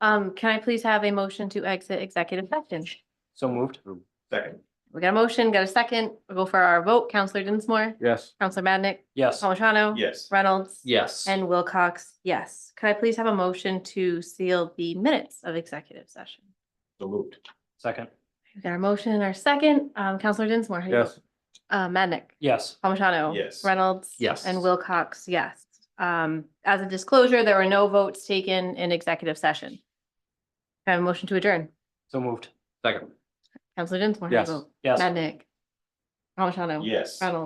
Can I please have a motion to exit executive session? So moved. Second. We got a motion, got a second. We'll go for our vote. Counselor Dinsmore, Yes. Counselor Madnick, Yes. Palmigano. Yes. Reynolds. Yes. And Wilcox, yes. Could I please have a motion to seal the minutes of executive session? So moved. Second. We got our motion and our second. Counselor Dinsmore, how do you Yes. vote? Madnick, Yes. Palmigano. Yes. Reynolds. Yes. And Wilcox, yes. As a disclosure, there were no votes taken in executive session. Can I have a motion to adjourn? So moved. Second. Counselor Dinsmore, how do you Yes. vote? Yes. Madnick. Palmigano. Yes. Reynolds.